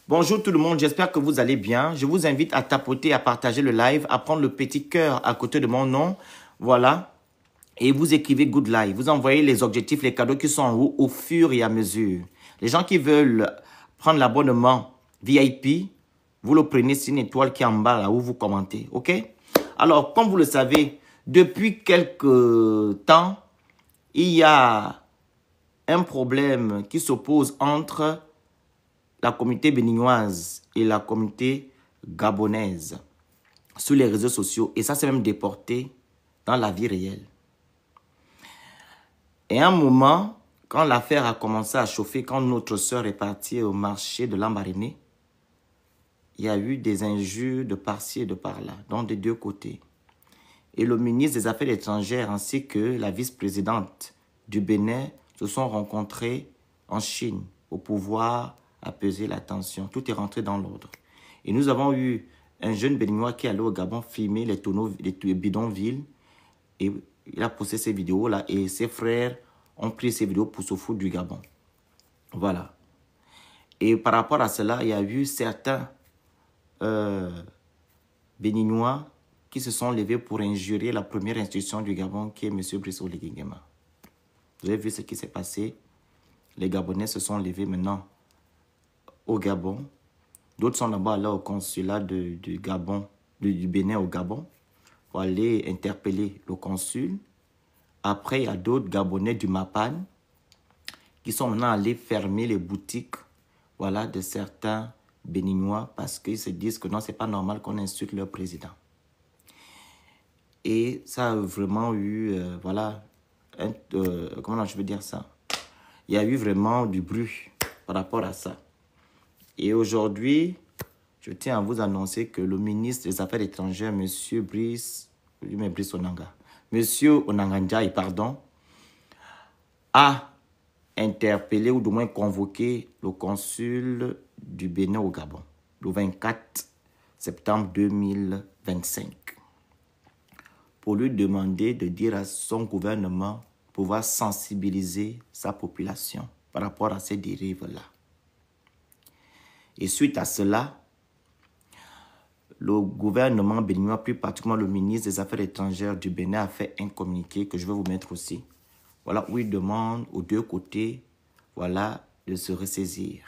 Bonjour tout le monde, j'espère que vous allez bien. Je vous invite à tapoter, à partager le live, à prendre le petit cœur à côté de mon nom. Voilà. Et vous écrivez Good Live. Vous envoyez les objectifs, les cadeaux qui sont en haut au fur et à mesure. Les gens qui veulent prendre l'abonnement VIP, vous le prenez, c'est une étoile qui est en bas là où vous commentez. OK? Alors, comme vous le savez, depuis quelques temps, il y a un problème qui s'oppose entre la communauté béninoise et la communauté gabonaise sur les réseaux sociaux. Et ça s'est même déporté dans la vie réelle. Et à un moment, quand l'affaire a commencé à chauffer, quand notre sœur est partie au marché de Lambaréné, il y a eu des injures de par-ci et de par-là, donc des deux côtés. Et le ministre des Affaires étrangères ainsi que la vice-présidente du Bénin se sont rencontrés en Chine pour pouvoir apaiser la tension. Tout est rentré dans l'ordre. Et nous avons eu un jeune Béninois qui est allé au Gabon filmer les tonneaux, les bidonvilles. Et il a posté ces vidéos-là. Et ses frères ont pris ces vidéos pour se foutre du Gabon. Voilà. Et par rapport à cela, il y a eu certains Béninois qui se sont levés pour injurier la première institution du Gabon, qui est M. Brice Oligui Nguema. Vous avez vu ce qui s'est passé. Les Gabonais se sont levés maintenant au Gabon. D'autres sont là-bas allés au consulat du Gabon, du Bénin au Gabon, pour aller interpeller le consul. Après, il y a d'autres Gabonais du Mapan qui sont maintenant allés fermer les boutiques, voilà, de certains Béninois parce qu'ils se disent que non, c'est pas normal qu'on insulte leur président. Et ça a vraiment eu, voilà, comment je veux dire ça? Il y a eu vraiment du bruit par rapport à ça. Et aujourd'hui, je tiens à vous annoncer que le ministre des Affaires étrangères, M. Brice Onanga, M. Onanga Ndiaye, pardon, a interpellé ou du moins convoqué le consul du Bénin au Gabon le 24 septembre 2025 pour lui demander de dire à son gouvernement pouvoir sensibiliser sa population par rapport à ces dérives-là. Et suite à cela, le gouvernement béninois, plus particulièrement le ministre des Affaires étrangères du Bénin, a fait un communiqué que je vais vous mettre aussi. Voilà, où il demande aux deux côtés, voilà, de se ressaisir.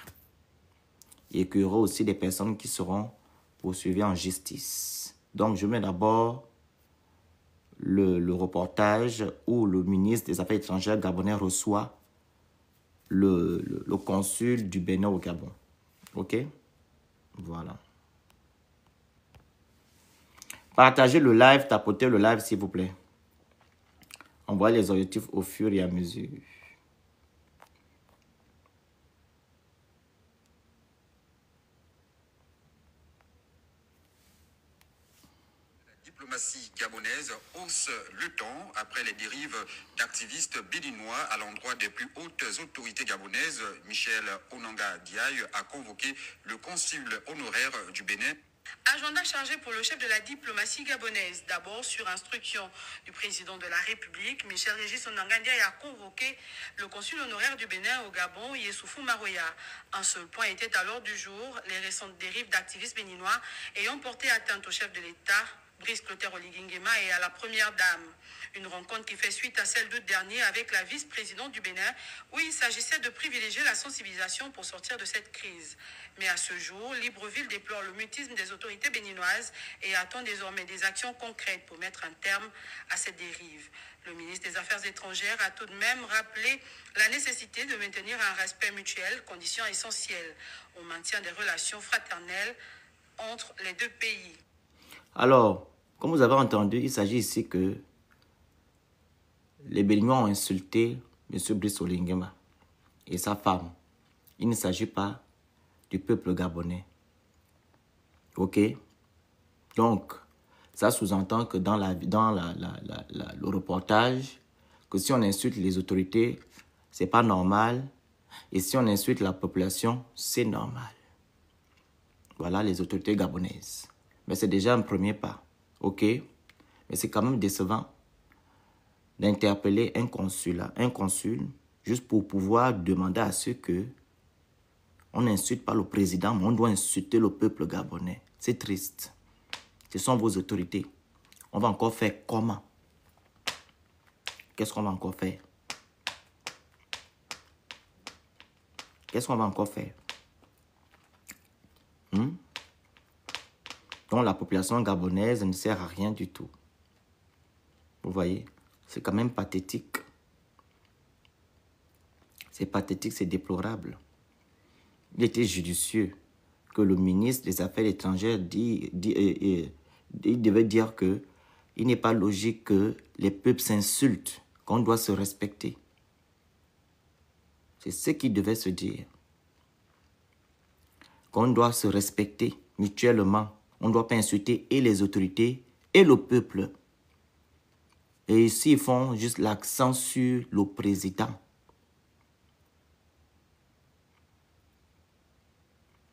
Et qu'il y aura aussi des personnes qui seront poursuivies en justice. Donc, je mets d'abord le reportage où le ministre des Affaires étrangères gabonais reçoit le consul du Bénin au Gabon. OK? Voilà. Partagez le live, tapotez le live s'il vous plaît. Envoyez les objectifs au fur et à mesure. La diplomatie gabonaise hausse le ton après les dérives d'activistes béninois à l'endroit des plus hautes autorités gabonaises. Michel Onanga Ndiaye a convoqué le consul honoraire du Bénin. Agenda chargé pour le chef de la diplomatie gabonaise. D'abord, sur instruction du président de la République, Michel Régis Onanga Ndiaye a convoqué le consul honoraire du Bénin au Gabon, Yessoufou Maroya. Un seul point était à l'ordre du jour, les récentes dérives d'activistes béninois ayant porté atteinte au chef de l'État, Brice Oligui Nguema, et à la première dame. Une rencontre qui fait suite à celle d'août dernier avec la vice-présidente du Bénin, où il s'agissait de privilégier la sensibilisation pour sortir de cette crise. Mais à ce jour, Libreville déplore le mutisme des autorités béninoises et attend désormais des actions concrètes pour mettre un terme à cette dérive. Le ministre des Affaires étrangères a tout de même rappelé la nécessité de maintenir un respect mutuel, condition essentielle au maintien des relations fraternelles entre les deux pays. Alors, comme vous avez entendu, il s'agit ici que les Béninois ont insulté M. Brice Oligui Nguema et sa femme. Il ne s'agit pas du peuple gabonais. OK? Donc, ça sous-entend que dans le reportage, que si on insulte les autorités, c'est pas normal. Et si on insulte la population, c'est normal. Voilà les autorités gabonaises. Mais c'est déjà un premier pas. OK? Mais c'est quand même décevant d'interpeller un consul, juste pour pouvoir demander à ceux que On n'insulte pas le président, mais on doit insulter le peuple gabonais. C'est triste. Ce sont vos autorités. On va encore faire comment? Qu'est-ce qu'on va encore faire? Qu'est-ce qu'on va encore faire? Donc la population gabonaise ne sert à rien du tout. Vous voyez? C'est quand même pathétique. C'est pathétique, c'est déplorable. Il était judicieux que le ministre des Affaires étrangères il devait dire que il n'est pas logique que les peuples s'insultent, qu'on doit se respecter. C'est ce qu'il devait se dire. Qu'on doit se respecter mutuellement. On ne doit pas insulter et les autorités et le peuple. Et ici, ils font juste l'accent sur le président.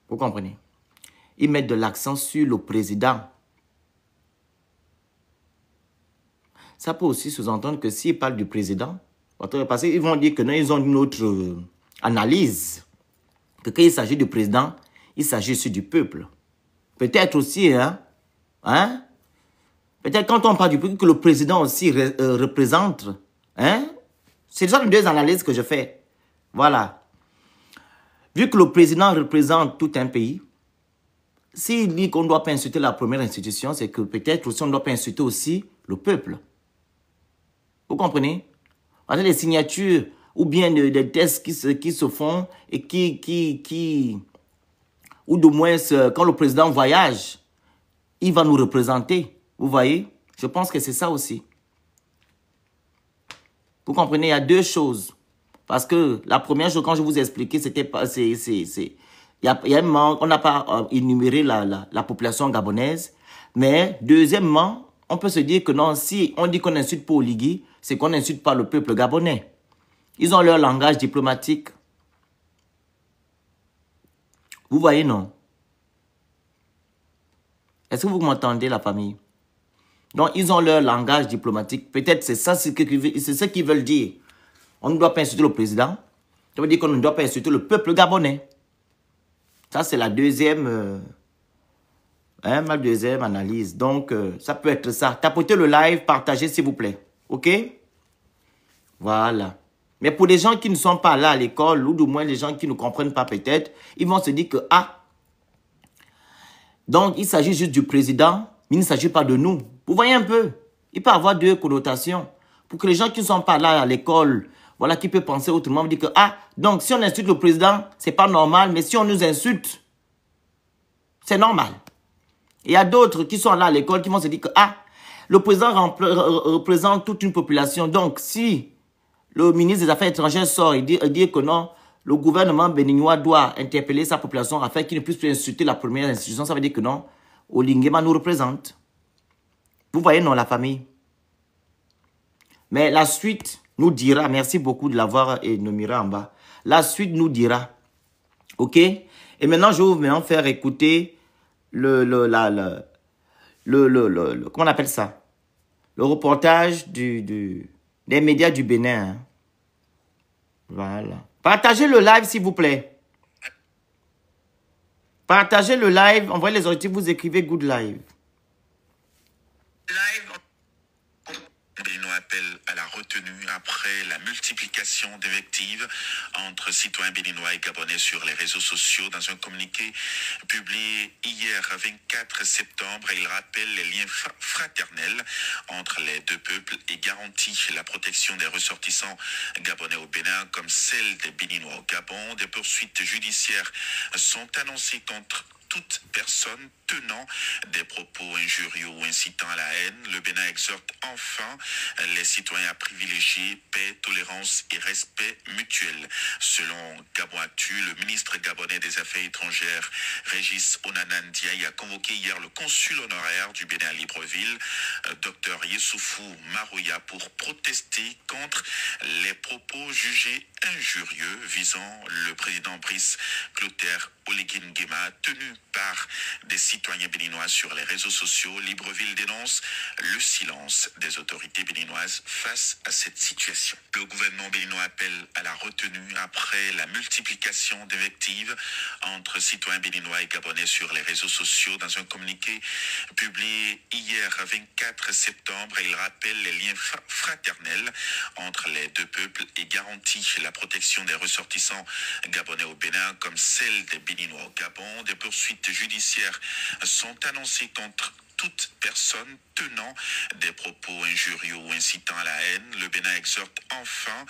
Vous comprenez? Ils mettent de l'accent sur le président. Ça peut aussi sous-entendre que s'ils parlent du président, parce qu'ils vont dire que non, ils ont une autre analyse. Que quand il s'agit du président, il s'agit aussi du peuple. Peut-être aussi, peut-être quand on parle du peuple, que le président aussi représente. C'est déjà les deux analyses que je fais. Voilà. Vu que le président représente tout un pays, s'il dit qu'on ne doit pas insulter la première institution, c'est que peut-être aussi on ne doit pas insulter aussi le peuple. Vous comprenez? Parce que les signatures ou bien des tests qui se font et ou de moins quand le président voyage, il va nous représenter. Vous voyez? Je pense que c'est ça aussi. Vous comprenez? Il y a deux choses. Parce que la première chose, quand je vous ai expliqué, c'était pas... Il y a un manque, on n'a pas énuméré la population gabonaise. Mais deuxièmement, on peut se dire que non, si on dit qu'on n'insulte pas Oligui, c'est qu'on n'insulte pas le peuple gabonais. Ils ont leur langage diplomatique. Vous voyez, non? Est-ce que vous m'entendez, la famille? Donc, ils ont leur langage diplomatique. Peut-être c'est ça, c'est ce qu'ils veulent dire. On ne doit pas insulter le président. Ça veut dire qu'on ne doit pas insulter le peuple gabonais. Ça, c'est la deuxième, ma deuxième analyse. Donc, ça peut être ça. Tapotez le live, partagez s'il vous plaît. OK? Voilà. Mais pour les gens qui ne sont pas là à l'école, ou du moins les gens qui ne comprennent pas peut-être, ils vont se dire que, donc il s'agit juste du président, mais il ne s'agit pas de nous. Vous voyez un peu? Il peut avoir deux connotations. Pour que les gens qui ne sont pas là à l'école, voilà, qui peuvent penser autrement, dire que, donc si on insulte le président, c'est pas normal, mais si on nous insulte, c'est normal. Et il y a d'autres qui sont là à l'école qui vont se dire que, le président représente toute une population. Donc, si le ministre des Affaires étrangères sort et dit que non, le gouvernement béninois doit interpeller sa population afin qu'il ne puisse plus insulter la première institution, ça veut dire que non, Olinguema nous représente. Vous voyez, non, la famille. Mais la suite nous dira, merci beaucoup de l'avoir énuméré en bas. La suite nous dira, ok? Et maintenant, je vais vous faire écouter comment on appelle ça? Le reportage des médias du Bénin. Hein. Voilà. Partagez le live, s'il vous plaît. Partagez le live. Envoyez les objectifs, vous écrivez good live. Béninois appelle à la retenue après la multiplication d'invectives entre citoyens béninois et gabonais sur les réseaux sociaux. Dans un communiqué publié hier 24 septembre, il rappelle les liens fraternels entre les deux peuples et garantit la protection des ressortissants gabonais au Bénin comme celle des Béninois au Gabon. Des poursuites judiciaires sont annoncées contre toute personne tenant des propos injurieux ou incitant à la haine. Le Bénin exhorte enfin les citoyens à privilégier paix, tolérance et respect mutuel. Selon Gabon Actu, le ministre gabonais des Affaires étrangères, Régis Onanan Ndiaye, a convoqué hier le consul honoraire du Bénin à Libreville, Dr Yessoufou Marouya, pour protester contre les propos jugés injurieux visant le président Brice Clotaire Oligui Nguema tenus par des citoyens béninois sur les réseaux sociaux. Libreville dénonce le silence des autorités béninoises face à cette situation. Le gouvernement béninois appelle à la retenue après la multiplication d'invectives entre citoyens béninois et gabonais sur les réseaux sociaux. Dans un communiqué publié hier 24 septembre, il rappelle les liens fraternels entre les deux peuples et garantit la protection des ressortissants gabonais au Bénin comme celle des Béninois au Gabon. Des poursuites judiciaires sont annoncées contre toute personne tenant des propos injurieux ou incitant à la haine. Le Bénin exhorte enfin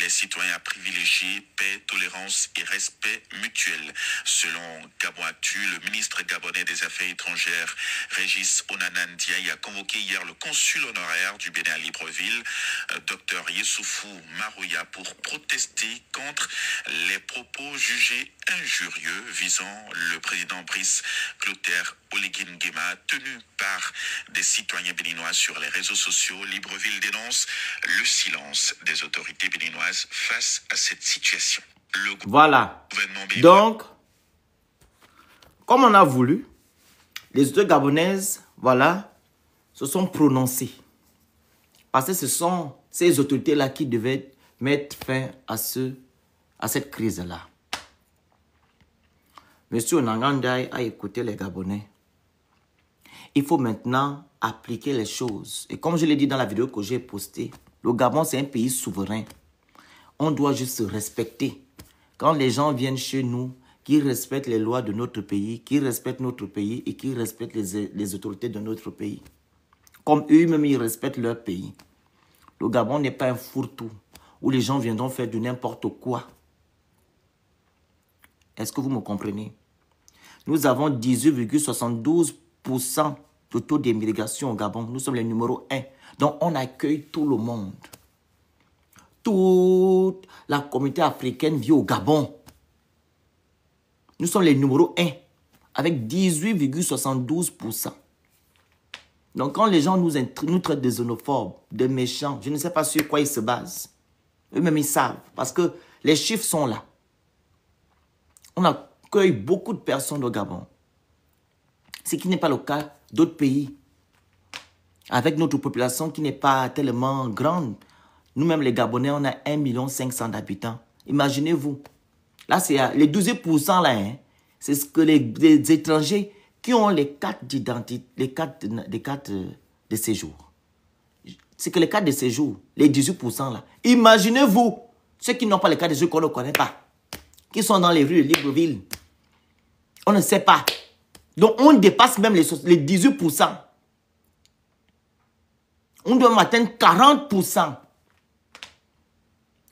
les citoyens à privilégier paix, tolérance et respect mutuel. Selon Gabon Actu, le ministre gabonais des Affaires étrangères, Régis Onanan Ndiaye, a convoqué hier le consul honoraire du Bénin à Libreville, Dr Yessoufou Marouya, pour protester contre les propos jugés injurieux visant le président Brice Clotaire Oligui Nguema, tenu par des citoyens béninois sur les réseaux sociaux. Libreville dénonce le silence des autorités béninoises face à cette situation. Voilà. Donc, comme on a voulu, les autorités gabonaises, voilà, se sont prononcées. Parce que ce sont ces autorités-là qui devaient mettre fin à cette crise-là. Monsieur Onanan Ndiaye a écouté les Gabonais. Il faut maintenant appliquer les choses. Et comme je l'ai dit dans la vidéo que j'ai postée, le Gabon, c'est un pays souverain. On doit juste se respecter. Quand les gens viennent chez nous, qui respectent les lois de notre pays, qui respectent notre pays et qui respectent les autorités de notre pays. Comme eux-mêmes, ils respectent leur pays. Le Gabon n'est pas un fourre-tout où les gens viendront faire de n'importe quoi. Est-ce que vous me comprenez? Nous avons 18,72% de taux d'immigration au Gabon. Nous sommes les numéro 1. Donc, on accueille tout le monde. Toute la communauté africaine vit au Gabon. Nous sommes les numéro 1 avec 18,72%. Donc, quand les gens nous traitent de xénophobes, de méchants, je ne sais pas sur quoi ils se basent. Eux-mêmes, ils savent. Parce que les chiffres sont là. On accueille beaucoup de personnes au Gabon. Ce qui n'est pas le cas d'autres pays. Avec notre population qui n'est pas tellement grande. Nous-mêmes, les Gabonais, on a 1,5 million d'habitants. Imaginez-vous. Là, c'est les 12% là. Hein, c'est ce que les étrangers qui ont les cartes d'identité, les cartes de séjour. C'est que les cartes de séjour, les 18% là. Imaginez-vous ceux qui n'ont pas les cartes de séjour qu'on ne connaît pas. Qui sont dans les rues de Libreville. On ne sait pas. Donc, on dépasse même les 18%. On doit atteindre 40%.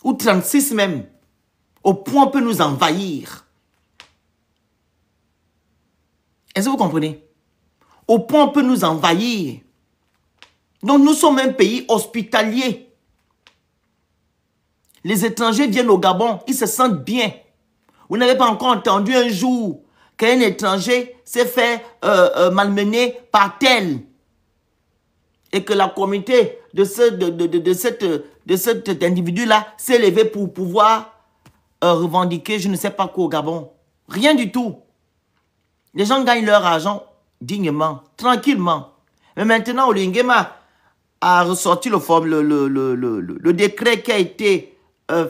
Ou 36% même. Au point on peut nous envahir. Est-ce que vous comprenez? Au point on peut nous envahir. Donc, nous sommes un pays hospitalier. Les étrangers viennent au Gabon. Ils se sentent bien. Vous n'avez pas encore entendu un jour qu'un étranger s'est fait malmener par tel et que la communauté de cet individu-là s'est levée pour pouvoir revendiquer je ne sais pas quoi au Gabon. Rien du tout. Les gens gagnent leur argent dignement, tranquillement. Mais maintenant, Oligui Nguema a ressorti le décret qui a été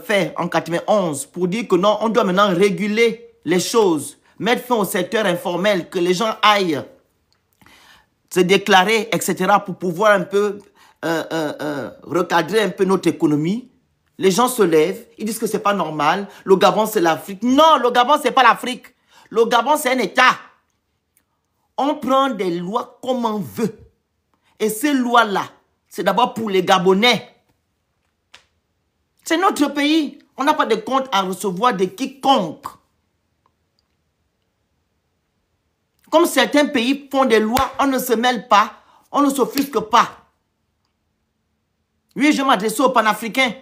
fait en 91 pour dire que non, on doit maintenant réguler les choses, mettre fin au secteur informel, que les gens aillent se déclarer, etc. pour pouvoir un peu recadrer un peu notre économie. Les gens se lèvent, ils disent que c'est pas normal, le Gabon c'est l'Afrique. Non, le Gabon c'est pas l'Afrique. Le Gabon c'est un État. On prend des lois comme on veut. Et ces lois-là, c'est d'abord pour les Gabonais. C'est notre pays. On n'a pas de compte à recevoir de quiconque. Comme certains pays font des lois, on ne se mêle pas, on ne s'offusque pas. Oui, je m'adresse aux panafricains.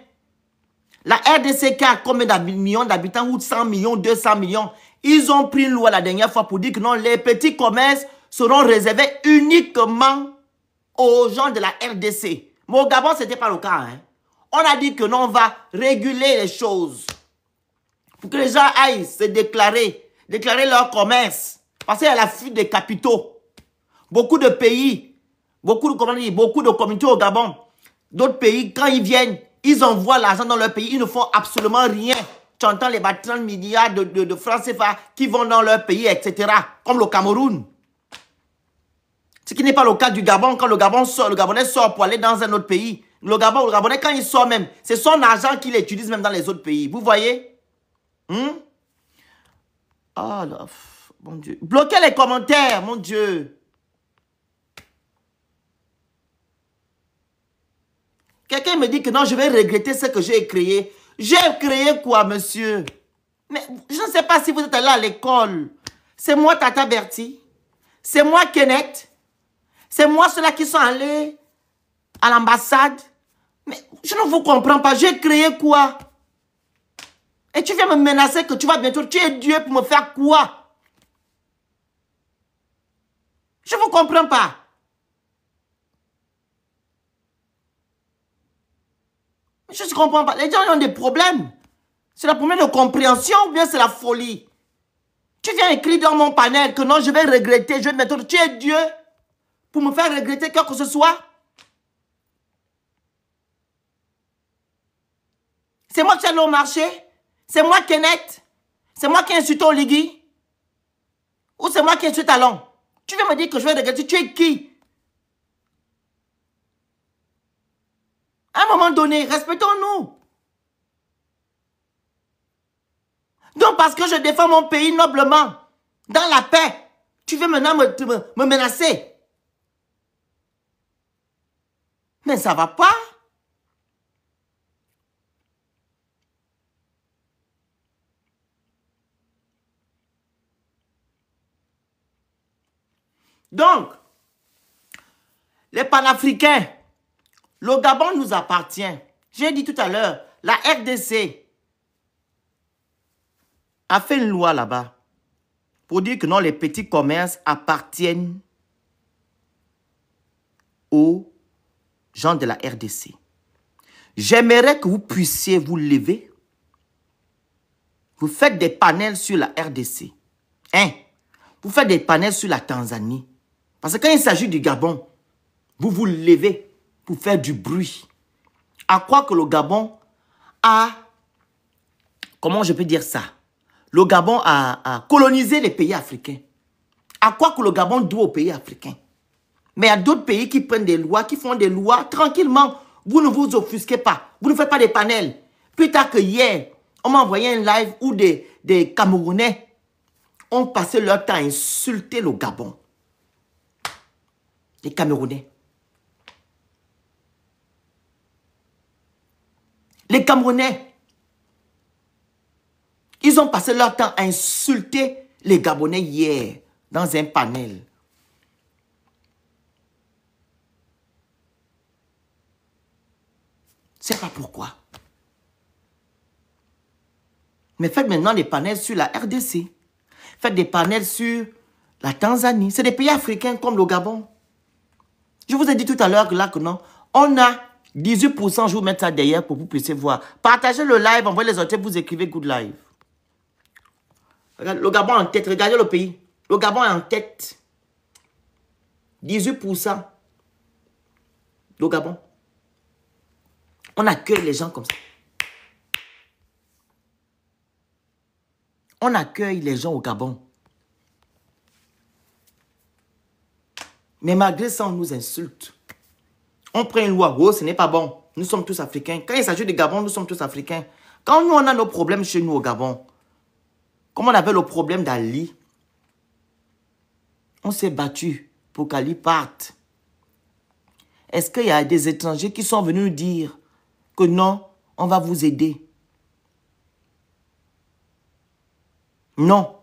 La RDC a combien de millions d'habitants, ou 100 millions, 200 millions. Ils ont pris une loi la dernière fois pour dire que non, les petits commerces seront réservés uniquement aux gens de la RDC. Mais au Gabon, ce n'était pas le cas. Hein. On a dit que non, on va réguler les choses. Pour que les gens aillent se déclarer leur commerce. Parce qu'il y a la fuite des capitaux. Beaucoup de pays, beaucoup de communautés au Gabon, d'autres pays, quand ils viennent, ils envoient l'argent dans leur pays, ils ne font absolument rien. Tu entends les 30 milliards de francs CFA qui vont dans leur pays, etc. Comme le Cameroun. Ce qui n'est pas le cas du Gabon. Quand le Gabonais sort pour aller dans un autre pays. Le Gabonais, quand il sort même, c'est son argent qu'il utilise même dans les autres pays. Vous voyez? Oh là, mon Dieu. Bloquez les commentaires, mon Dieu. Quelqu'un me dit que non, je vais regretter ce que j'ai créé. J'ai créé quoi, monsieur? Mais je ne sais pas si vous êtes allé à l'école. C'est moi, Tata Bertie. C'est moi, Kenneth. C'est moi, ceux-là qui sont allés à l'ambassade. Mais je ne vous comprends pas. J'ai créé quoi? Et tu viens me menacer que tu vas bientôt tuer Dieu pour me faire quoi? Je ne vous comprends pas. Je ne comprends pas. Les gens ont des problèmes. C'est le problème de compréhension ou bien c'est la folie? Tu viens écrire dans mon panel que non, je vais regretter, je vais bientôt tuer Dieu pour me faire regretter quoi que ce soit? C'est moi qui suis allé au marché? C'est moi, Kenneth? C'est moi qui ai insulté Oligui? Ou c'est moi qui ai insulté Talon? Tu viens me dire que je vais regretter. Tu es qui? À un moment donné, respectons-nous. Donc, parce que je défends mon pays noblement, dans la paix, tu veux maintenant me menacer? Mais ça ne va pas. Donc, les panafricains, le Gabon nous appartient. J'ai dit tout à l'heure, la RDC a fait une loi là-bas pour dire que non, les petits commerces appartiennent aux gens de la RDC. J'aimerais que vous puissiez vous lever. Vous faites des panels sur la RDC. Vous faites des panels sur la Tanzanie. Parce que quand il s'agit du Gabon, vous vous levez pour faire du bruit. À quoi que le Gabon a... Comment je peux dire ça? Le Gabon a colonisé les pays africains. À quoi que le Gabon doit aux pays africains? Mais il y a d'autres pays qui prennent des lois, qui font des lois tranquillement. Vous ne vous offusquez pas. Vous ne faites pas des panels. Plus tard que hier, on m'a envoyé un live où des Camerounais ont passé leur temps à insulter le Gabon. Les Camerounais. Les Camerounais. Ils ont passé leur temps à insulter les Gabonais hier dans un panel. C'est pas pourquoi. Mais faites maintenant des panels sur la RDC. Faites des panels sur la Tanzanie. C'est des pays africains comme le Gabon. Je vous ai dit tout à l'heure que là, que non. On a 18%, je vous mets ça derrière pour que vous puissiez voir. Partagez le live, envoyez les autres, vous écrivez Good Live. Regarde, le Gabon en tête, regardez le pays. Le Gabon est en tête. 18%. Le Gabon. On accueille les gens comme ça. On accueille les gens au Gabon. Mais malgré ça, on nous insulte. On prend une loi. Oh, ce n'est pas bon. Nous sommes tous africains. Quand il s'agit du Gabon, nous sommes tous africains. Quand nous, on a nos problèmes chez nous au Gabon, comme on avait le problème d'Ali, on s'est battu pour qu'Ali parte. Est-ce qu'il y a des étrangers qui sont venus nous dire que non, on va vous aider? Non.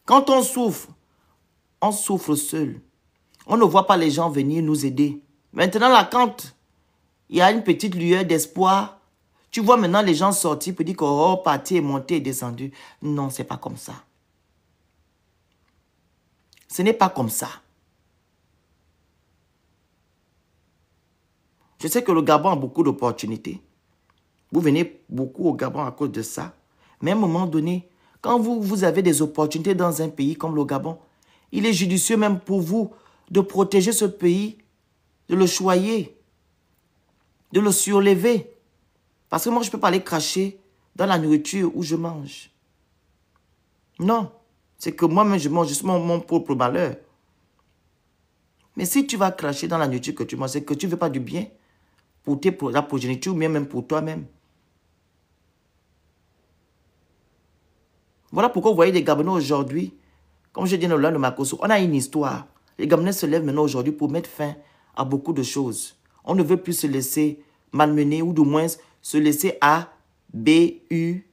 Quand on souffre seul. On ne voit pas les gens venir nous aider. Maintenant, là, quand il y a une petite lueur d'espoir, tu vois maintenant les gens sortir pour dire que oh, parti est monté et descendu. Non, ce n'est pas comme ça. Ce n'est pas comme ça. Je sais que le Gabon a beaucoup d'opportunités. Vous venez beaucoup au Gabon à cause de ça. Mais à un moment donné, Quand vous avez des opportunités dans un pays comme le Gabon, il est judicieux même pour vous de protéger ce pays, de le choyer, de le surlever. Parce que moi, je ne peux pas aller cracher dans la nourriture où je mange. Non, c'est que moi-même, je mange juste mon propre malheur. Mais si tu vas cracher dans la nourriture que tu manges, c'est que tu ne veux pas du bien pour la progéniture ou même pour toi-même. Voilà pourquoi vous voyez les Gabonais aujourd'hui, comme je dis dans le Makosso, on a une histoire. Les Gabonais se lèvent maintenant aujourd'hui pour mettre fin à beaucoup de choses. On ne veut plus se laisser malmener ou du moins se laisser A-B-U-S-E-R.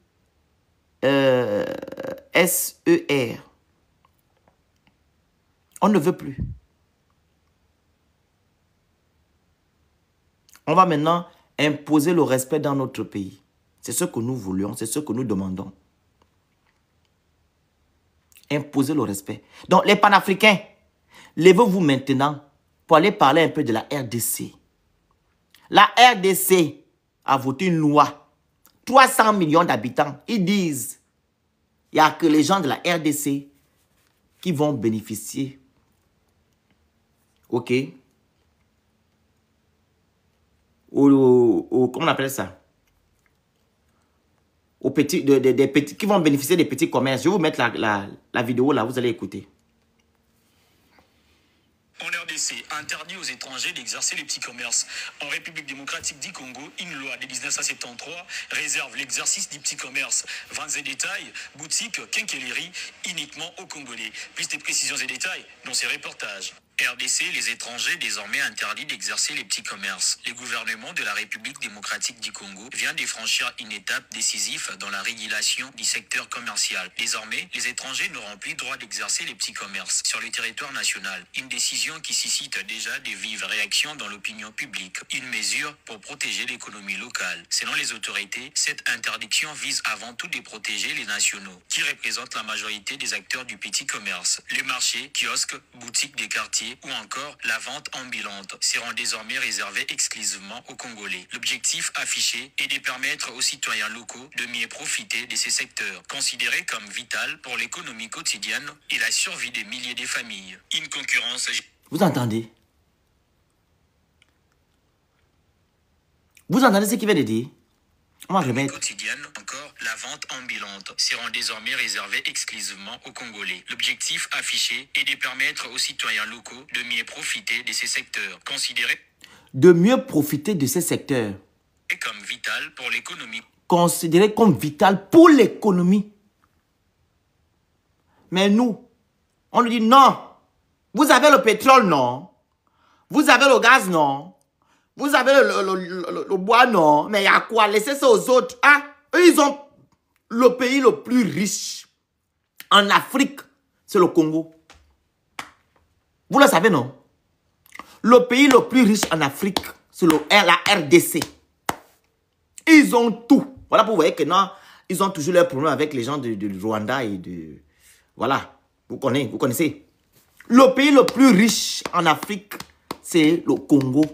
On ne veut plus. On va maintenant imposer le respect dans notre pays. C'est ce que nous voulions, c'est ce que nous demandons. Imposer le respect. Donc, les panafricains, levez-vous maintenant pour aller parler un peu de la RDC. La RDC a voté une loi. 300 millions d'habitants. Ils disent, il n'y a que les gens de la RDC qui vont bénéficier. OK? Comment on appelle ça? Des petits, qui vont bénéficier des petits commerces. Je vais vous mettre la vidéo là, vous allez écouter. En RDC, interdit aux étrangers d'exercer les petits commerces. En République démocratique du Congo, une loi de 1973 réserve l'exercice du petit commerce, ventes et détails, boutiques, quincailleries, uniquement aux Congolais. Plus de précisions et détails dans ces reportages. RDC, les étrangers désormais interdits d'exercer les petits commerces. Le gouvernement de la République démocratique du Congo vient de franchir une étape décisive dans la régulation du secteur commercial. Désormais, les étrangers n'auront plus droit d'exercer les petits commerces sur le territoire national. Une décision qui suscite déjà de vives réactions dans l'opinion publique. Une mesure pour protéger l'économie locale. Selon les autorités, cette interdiction vise avant tout de protéger les nationaux, qui représentent la majorité des acteurs du petit commerce. Les marchés, kiosques, boutiques des quartiers ou encore la vente ambulante seront désormais réservées exclusivement aux Congolais. L'objectif affiché est de permettre aux citoyens locaux de mieux profiter de ces secteurs, considérés comme vital pour l'économie quotidienne et la survie des milliers de familles. Une concurrence... Vous entendez? Vous entendez ce qu'il vient de dire? On va remettre. Quotidienne, encore, la vente ambulante seront désormais réservées exclusivement aux Congolais. L'objectif affiché est de permettre aux citoyens locaux de mieux profiter de ces secteurs, considérés De mieux profiter de ces secteurs. comme vital pour l'économie. Considérés comme vital pour l'économie. Mais nous, on nous dit non. Vous avez le pétrole, non. Vous avez le gaz, non. Vous avez le bois, non. Mais il y a quoi? Laissez ça aux autres. Hein? Eux, ils ont le pays le plus riche en Afrique. C'est le Congo. Vous le savez, non? Le pays le plus riche en Afrique, c'est la RDC. Ils ont tout. Voilà pour vous voyez que non, ils ont toujours leurs problèmes avec les gens du Rwanda et de... Voilà, vous connaissez. Le pays le plus riche en Afrique, c'est le Congo.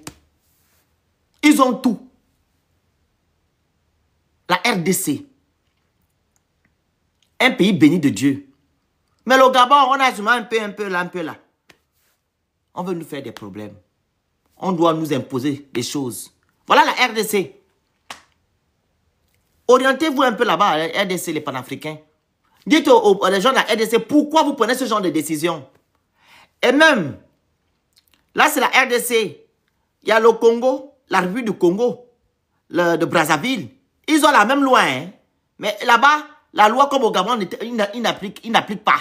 Ils ont tout. La RDC. Un pays béni de Dieu. Mais le Gabon, on a seulement un peu là. On veut nous faire des problèmes. On doit nous imposer des choses. Voilà la RDC. Orientez-vous un peu là-bas, la RDC, les panafricains. Dites aux gens de la RDC, pourquoi vous prenez ce genre de décision? Et même, là c'est la RDC. Il y a le Congo, la République du Congo, de Brazzaville. Ils ont la même loi, hein? Mais là-bas, la loi comme au Gabon, ils n'appliquent pas.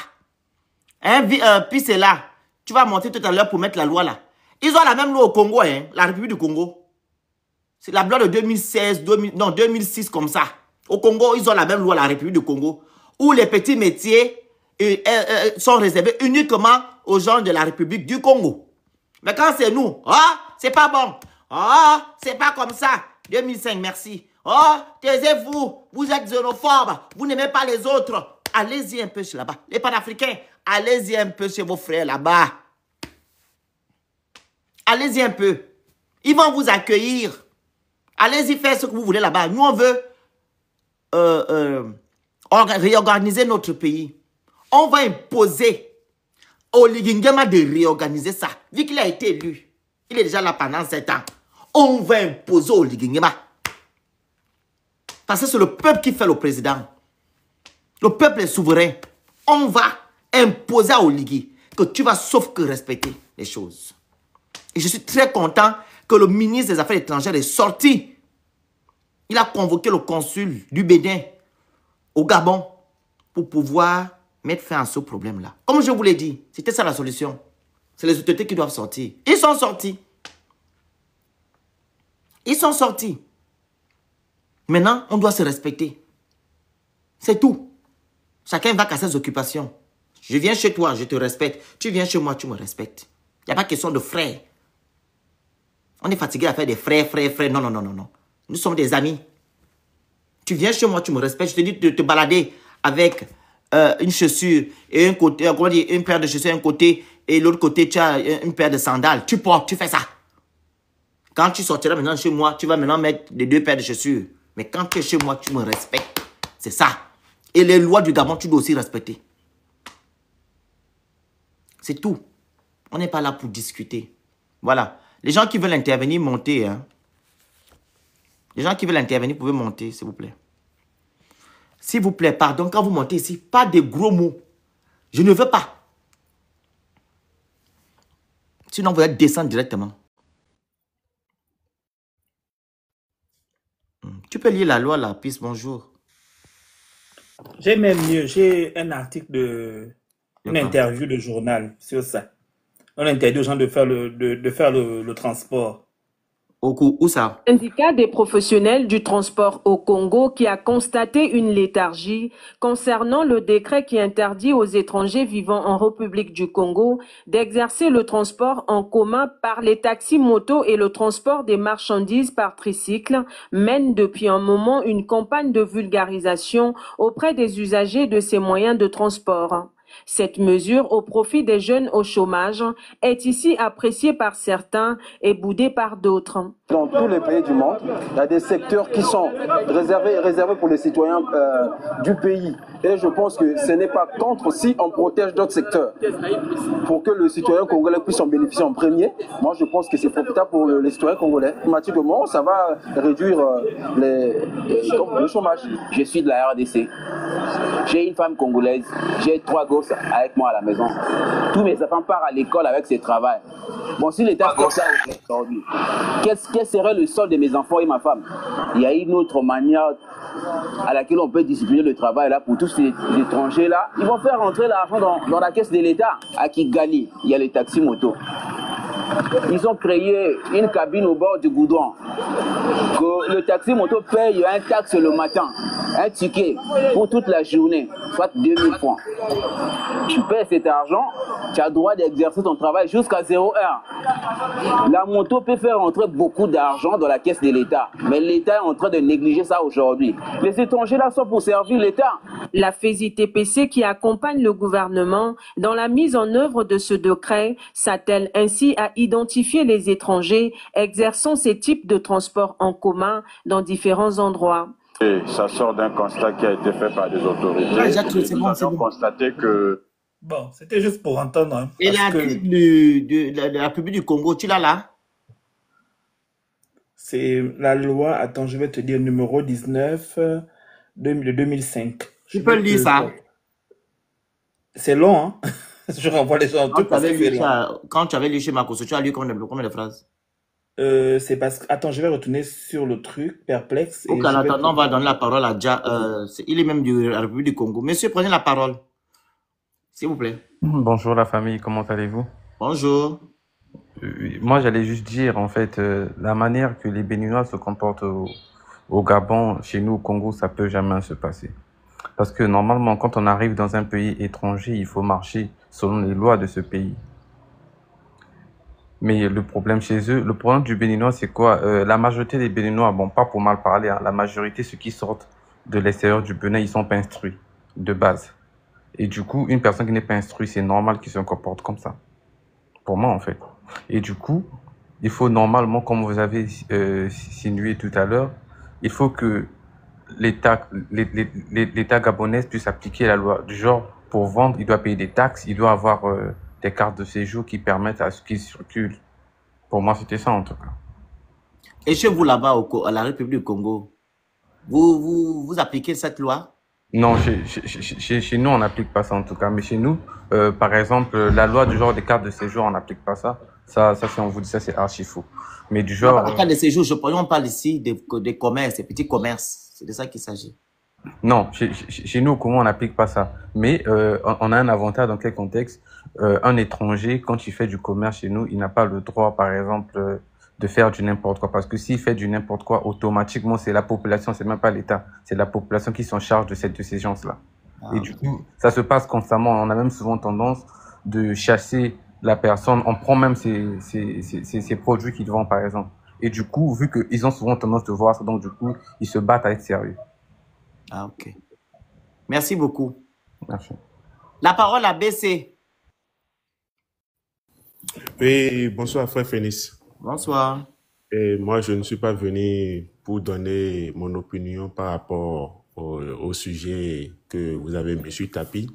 Hein? Puis c'est là. Tu vas monter tout à l'heure pour mettre la loi là. Ils ont la même loi au Congo, hein? La République du Congo. C'est la loi de 2016, 2006 comme ça. Au Congo, ils ont la même loi, la République du Congo, où les petits métiers sont réservés uniquement aux gens de la République du Congo. Mais quand c'est nous, c'est pas bon. C'est pas comme ça. 2005, merci. Taisez-vous, vous êtes xénophobes, vous n'aimez pas les autres. Allez-y un peu chez là-bas. Les panafricains, allez-y un peu chez vos frères là-bas. Allez-y un peu. Ils vont vous accueillir. Allez-y faire ce que vous voulez là-bas. Nous, on veut réorganiser notre pays. On va imposer au Ligingema de réorganiser ça. Vu qu'il a été élu, il est déjà là pendant 7 ans. On va imposer au Ligingema. Parce que c'est le peuple qui fait le président. Le peuple est souverain. On va imposer à Oligui que tu vas sauf que respecter les choses. Et je suis très content que le ministre des Affaires étrangères est sorti. Il a convoqué le consul du Bénin au Gabon pour pouvoir mettre fin à ce problème-là. Comme je vous l'ai dit, c'était ça la solution. C'est les autorités qui doivent sortir. Ils sont sortis. Ils sont sortis. Maintenant, on doit se respecter. C'est tout. Chacun va à ses occupations. Je viens chez toi, je te respecte. Tu viens chez moi, tu me respectes. Il n'y a pas question de frères. On est fatigué à faire des frères. Non, non, non, non, non. Nous sommes des amis. Tu viens chez moi, tu me respectes. Je te dis de te balader avec une chaussure et un côté, comment dire, une paire de chaussures un côté et l'autre côté, tu as une paire de sandales. Tu portes, tu fais ça. Quand tu sortiras maintenant chez moi, tu vas maintenant mettre les 2 paires de chaussures. Mais quand tu es chez moi, tu me respectes. C'est ça. Et les lois du Gabon, tu dois aussi respecter. C'est tout. On n'est pas là pour discuter. Voilà. Les gens qui veulent intervenir, montez. Hein. Les gens qui veulent intervenir, vous pouvez monter, s'il vous plaît. S'il vous plaît, pardon, quand vous montez ici, pas de gros mots. Je ne veux pas. Sinon, vous allez descendre directement. Tu peux lire la loi, la piste, bonjour. J'ai même mieux, j'ai un article une interview de journal sur ça. On interdit aux gens de faire le transport. Où ça? Syndicat des professionnels du transport au Congo qui a constaté une léthargie concernant le décret qui interdit aux étrangers vivant en République du Congo d'exercer le transport en commun par les taxis motos et le transport des marchandises par tricycle mène depuis un moment une campagne de vulgarisation auprès des usagers de ces moyens de transport. Cette mesure au profit des jeunes au chômage est ici appréciée par certains et boudée par d'autres. Dans tous les pays du monde, il y a des secteurs qui sont réservés pour les citoyens du pays. Et je pense que ce n'est pas contre si on protège d'autres secteurs pour que le citoyen congolais puisse en bénéficier en premier. Moi, je pense que c'est profitable pour les citoyens congolais. Automatiquement, ça va réduire le chômage. Je suis de la RDC. J'ai une femme congolaise. J'ai 3 gosses avec moi à la maison. Tous mes enfants partent à l'école avec ce travail. Bon, si l'État fait ça aujourd'hui, quel serait le sort de mes enfants et ma femme? Il y a une autre manière à laquelle on peut discipliner le travail là pour tous ces étrangers là. Ils vont faire rentrer l'argent dans la caisse de l'État. À Kigali, il y a les taxis motos. Ils ont créé une cabine au bord du goudron. Que le taxi moto paye un taxe le matin, un ticket pour toute la journée, soit 2000 francs. Tu payes cet argent, tu as le droit d'exercer ton travail jusqu'à 0 heure. La moto peut faire entrer beaucoup d'argent dans la caisse de l'État, mais l'État est en train de négliger ça aujourd'hui. Les étrangers là sont pour servir l'État. La FESI-TPC qui accompagne le gouvernement dans la mise en œuvre de ce décret s'attelle ainsi à identifier les étrangers exerçant ces types de transports en commun dans différents endroits. Et ça sort d'un constat qui a été fait par des autorités. Nous avons constaté que... Bon, c'était juste pour entendre. Hein, et l'article de la République du Congo, tu l'as là? C'est la loi, attends, je vais te dire, numéro 19 de 2005. Tu peux lire ça? C'est long, hein? Je renvoie les gens. Quand tu avais lu chez Makoso, tu as lu combien de phrases? C'est parce que... Attends, je vais retourner sur le truc, perplexe. En attendant, on va donner la parole à Dja. Il est même de la République du Congo. Monsieur, prenez la parole. S'il vous plaît. Bonjour la famille, comment allez-vous? Bonjour. Moi, j'allais juste dire, en fait, la manière que les Béninois se comportent au Gabon, chez nous au Congo, ça peut jamais se passer. Parce que normalement, quand on arrive dans un pays étranger, il faut marcher selon les lois de ce pays. Mais le problème chez eux, le problème du Béninois, c'est quoi? La majorité des Béninois, bon, pas pour mal parler, hein, la majorité, ceux qui sortent de l'extérieur du Bénin, ils sont pas instruits de base. Et du coup, une personne qui n'est pas instruite, c'est normal qu'il se comporte comme ça. Pour moi, en fait. Et du coup, il faut normalement, comme vous avez sinué tout à l'heure, il faut que l'État gabonais puisse appliquer la loi. Du genre, pour vendre, il doit payer des taxes, il doit avoir des cartes de séjour qui permettent à ce qu'il circule. Pour moi, c'était ça en tout cas. Et chez vous là-bas, à la République du Congo, vous appliquez cette loi? Non, chez nous, on n'applique pas ça en tout cas. Mais chez nous, par exemple, la loi du genre des cartes de séjour, on n'applique pas ça. Ça, si on vous dit ça, c'est archi faux. Mais du genre... Les cartes de séjour, on parle ici des commerces, des petits commerces. C'est de ça qu'il s'agit. Non, chez nous, comment on n'applique pas ça? Mais on a un avantage dans quel contexte? Un étranger, quand il fait du commerce chez nous, il n'a pas le droit, par exemple, de faire du n'importe quoi. Parce que s'il fait du n'importe quoi, automatiquement, c'est la population, c'est même pas l'État. C'est la population qui s'en charge de ces gens-là. Et du coup, ça se passe constamment. On a même souvent tendance de chasser la personne. On prend même ces produits qu'ils vendent, par exemple. Et du coup, vu qu'ils ont souvent tendance de voir ça, donc du coup, ils se battent à être sérieux. Ah, ok. Merci beaucoup. Merci. La parole à BC. Oui, bonsoir, frère Phénix. Bonsoir. Et moi, je ne suis pas venu pour donner mon opinion par rapport au sujet que vous avez mis sur tapis,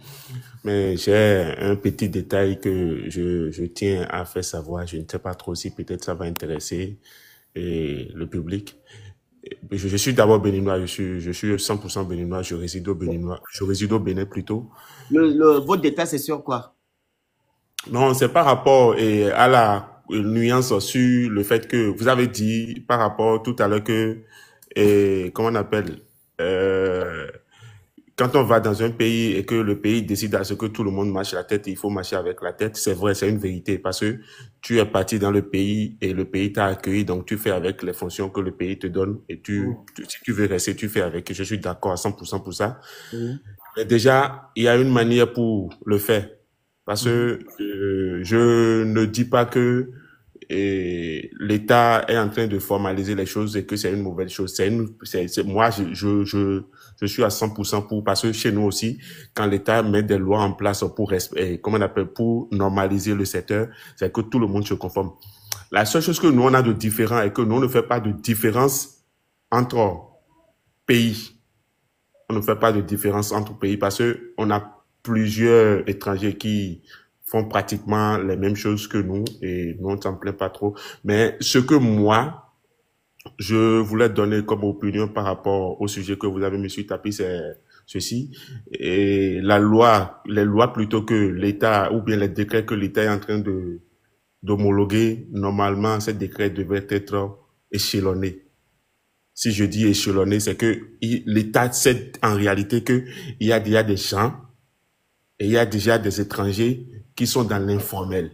mais j'ai un petit détail que je tiens à faire savoir. Je ne sais pas trop si peut-être ça va intéresser le public. Je suis d'abord béninois, je suis 100% béninois, je réside au Bénin plutôt. Votre détail, c'est sur quoi? Non, c'est par rapport à la nuance sur le fait que vous avez dit par rapport tout à l'heure que, comment on appelle, quand on va dans un pays et que le pays décide à ce que tout le monde marche la tête, il faut marcher avec la tête. C'est vrai, c'est une vérité parce que tu es parti dans le pays et le pays t'a accueilli, donc tu fais avec les fonctions que le pays te donne et si tu veux rester, tu fais avec. Je suis d'accord à 100% pour ça. Mais déjà, il y a une manière pour le faire parce que je ne dis pas que l'État est en train de formaliser les choses et que c'est une mauvaise chose. Moi, je suis à 100% pour, parce que chez nous aussi, quand l'État met des lois en place pour normaliser le secteur, c'est que tout le monde se conforme. La seule chose que nous, on a de différent est que nous, on ne fait pas de différence entre pays. On ne fait pas de différence entre pays parce que on a plusieurs étrangers qui font pratiquement les mêmes choses que nous et nous, on s'en plaint pas trop. Mais ce que moi, je voulais donner comme opinion par rapport au sujet que vous avez mis sur le tapis, c'est ceci. Et les lois plutôt que l'État, ou bien les décrets que l'État est en train d'homologuer, normalement, ces décrets devraient être échelonnés. Si je dis échelonné, c'est que l'État sait en réalité que il y a déjà des gens et il y a déjà des étrangers qui sont dans l'informel.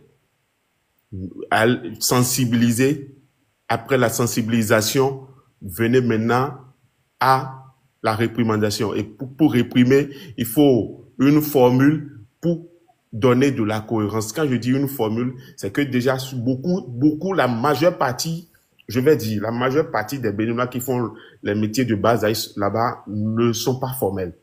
À sensibiliser, après la sensibilisation, venez maintenant à la réprimandation. Et pour réprimer, il faut une formule pour donner de la cohérence. Quand je dis une formule, c'est que déjà beaucoup, la majeure partie, je vais dire, la majeure partie des Béninois qui font les métiers de base là-bas ne sont pas formels.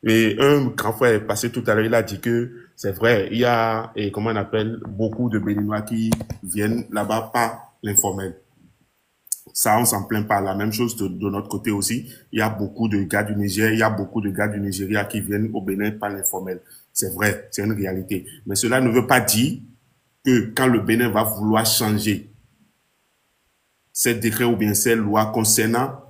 Et un grand frère est passé tout à l'heure, il a dit que c'est vrai, il y a, comment on appelle, beaucoup de Béninois qui viennent là-bas par l'informel. Ça, on s'en plaint pas. La même chose de notre côté aussi. Il y a beaucoup de gars du Niger, il y a beaucoup de gars du Nigeria qui viennent au Bénin par l'informel. C'est vrai, c'est une réalité. Mais cela ne veut pas dire que quand le Bénin va vouloir changer ces décrets ou bien ces lois concernant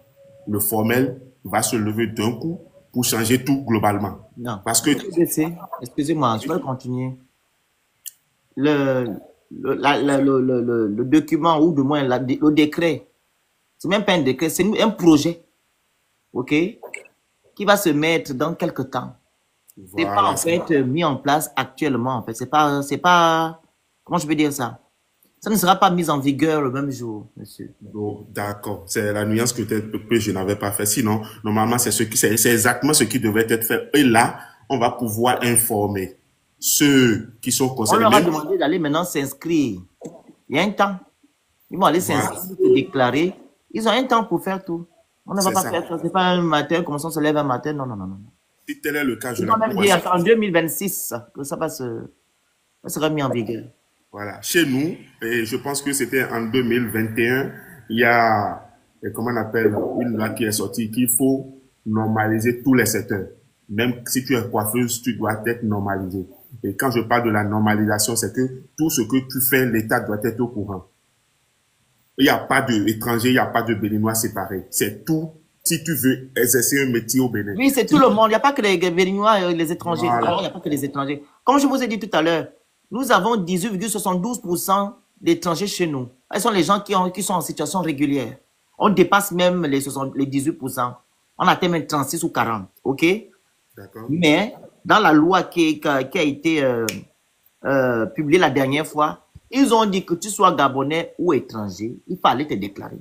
le formel, va se lever d'un coup pour changer tout globalement. Non. Parce que... Excusez-moi, je vais continuer. Le document, ou du moins le décret, c'est même pas un décret, c'est un projet, ok, qui va se mettre dans quelques temps. C'est pas en fait mis en place actuellement, en fait. C'est pas, comment je peux dire ça? Ça ne sera pas mis en vigueur le même jour, monsieur. Oh, d'accord. C'est la nuance que je n'avais pas fait. Sinon, normalement, c'est exactement ce qui devrait être fait. Et là, on va pouvoir informer ceux qui sont concernés. On leur a demandé d'aller maintenant s'inscrire. Il y a un temps. Ils vont aller s'inscrire, se déclarer. Ils ont un temps pour faire tout. On ne va pas faire ça. C'est pas un matin, comme ça on se lève un matin. Non. Si tel est le cas, je vais même dire en 2026 que ça sera mis en vigueur. Voilà. Chez nous, et je pense que c'était en 2021, il y a, comment on appelle, une loi qui est sortie qu'il faut normaliser tous les secteurs. Même si tu es coiffeuse, tu dois être normalisé. Et quand je parle de la normalisation, c'est que tout ce que tu fais, l'État doit être au courant. Il n'y a pas d'étrangers, il n'y a pas de Béninois séparés. C'est tout. Si tu veux exercer un métier au Bénin. Oui, c'est tout le monde. Il n'y a pas que les Béninois et les étrangers. Voilà. Il n'y a pas que les étrangers. Comme je vous ai dit tout à l'heure, nous avons 18,72% d'étrangers chez nous. Ce sont les gens qui sont en situation régulière. On dépasse même les 18%. On atteint même 36 ou 40. OK? D'accord. Mais dans la loi qui a été publiée la dernière fois, ils ont dit que tu sois gabonais ou étranger, il fallait te déclarer.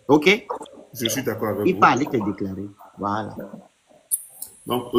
OK? Je suis d'accord avec vous. Il fallait te déclarer. Voilà. Donc,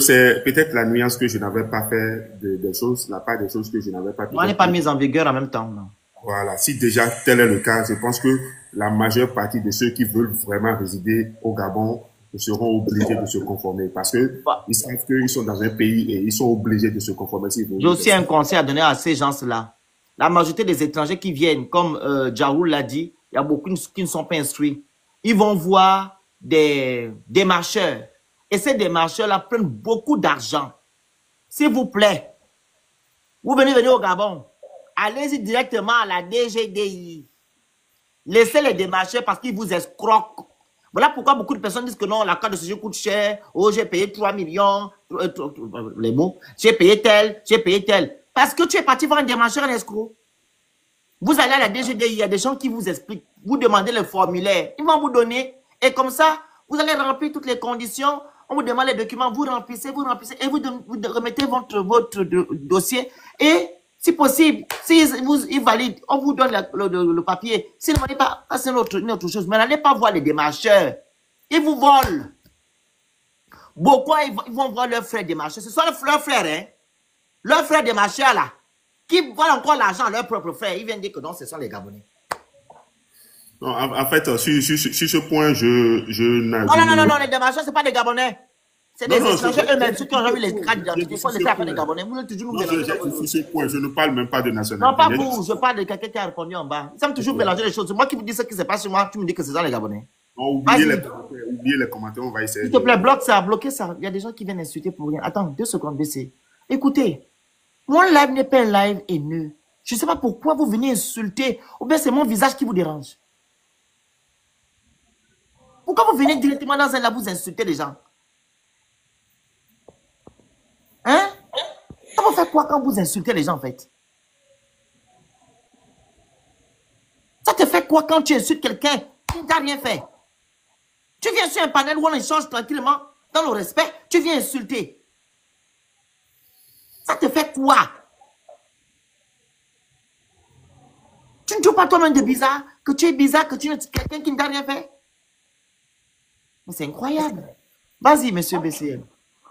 c'est peut-être la nuance que je n'avais pas fait des choses, la part des choses que je n'avais pas fait. On n'est pas mis en vigueur en même temps. Non. Voilà. Si déjà tel est le cas, je pense que la majeure partie de ceux qui veulent vraiment résider au Gabon seront obligés de se conformer parce que ils savent qu'ils sont dans un pays et ils sont obligés de se conformer. J'ai aussi un conseil à donner à ces gens-là. La majorité des étrangers qui viennent, comme Jaoul l'a dit, il y a beaucoup qui ne sont pas instruits. Ils vont voir des marcheurs. Et ces démarcheurs-là prennent beaucoup d'argent. S'il vous plaît, vous venez au Gabon, allez-y directement à la DGDI. Laissez les démarcheurs parce qu'ils vous escroquent. Voilà pourquoi beaucoup de personnes disent que non, la carte de séjour coûte cher. Oh, j'ai payé 3 millions. Les mots. J'ai payé tel, j'ai payé tel. Parce que tu es parti voir un démarcheur, un escroc. Vous allez à la DGDI, il y a des gens qui vous expliquent. Vous demandez le formulaire. Ils vont vous donner. Et comme ça, vous allez remplir toutes les conditions. On vous demande les documents, vous remplissez et vous remettez votre dossier. Et si possible, ils valident, on vous donne le papier. S'ils ne valident pas, c'est une autre chose. Mais n'allez pas voir les démarcheurs. Ils vous volent. Beaucoup, ils vont voir leurs frères démarcheurs. Ce sont leurs frères, hein. Leurs frères démarcheurs, là, qui volent encore l'argent à leurs propres frères. Ils viennent dire que non, ce sont les Gabonais. Non, en fait, sur ce point, non, les démarcheurs, ce n'est pas des Gabonais. C'est des étrangers eux-mêmes, ceux qui ont jamais les cartes d'identité. Il faut les faire des Gabonais. Vous voulez toujours nous mélanger. Sur ce point, je ne parle même pas de nationalité. Non, pas vous, je parle de quelqu'un qui a répondu en bas. Ils aiment toujours mélanger les choses. Moi qui vous dis ce qui se passe sur moi, tu me dis que c'est ça les Gabonais. Oubliez les commentaires, on va essayer. S'il te plaît, bloque ça, bloquez ça. Il y a des gens qui viennent insulter pour rien. Attends, 2 secondes, BC. Écoutez, mon live n'est pas un live haineux. Je ne sais pas pourquoi vous venez insulter. Ou bien c'est mon visage qui vous dérange. Pourquoi vous venez directement dans un live vous insulter les gens? Hein? Ça vous fait quoi quand vous insultez les gens en fait? Ça te fait quoi quand tu insultes quelqu'un qui ne t'a rien fait? Tu viens sur un panel où on échange tranquillement, dans le respect, tu viens insulter. Ça te fait quoi? Tu ne trouves pas toi-même de bizarre? Que tu es bizarre, que tu es quelqu'un qui ne t'a rien fait? Mais c'est incroyable. Vas-y, monsieur BCM.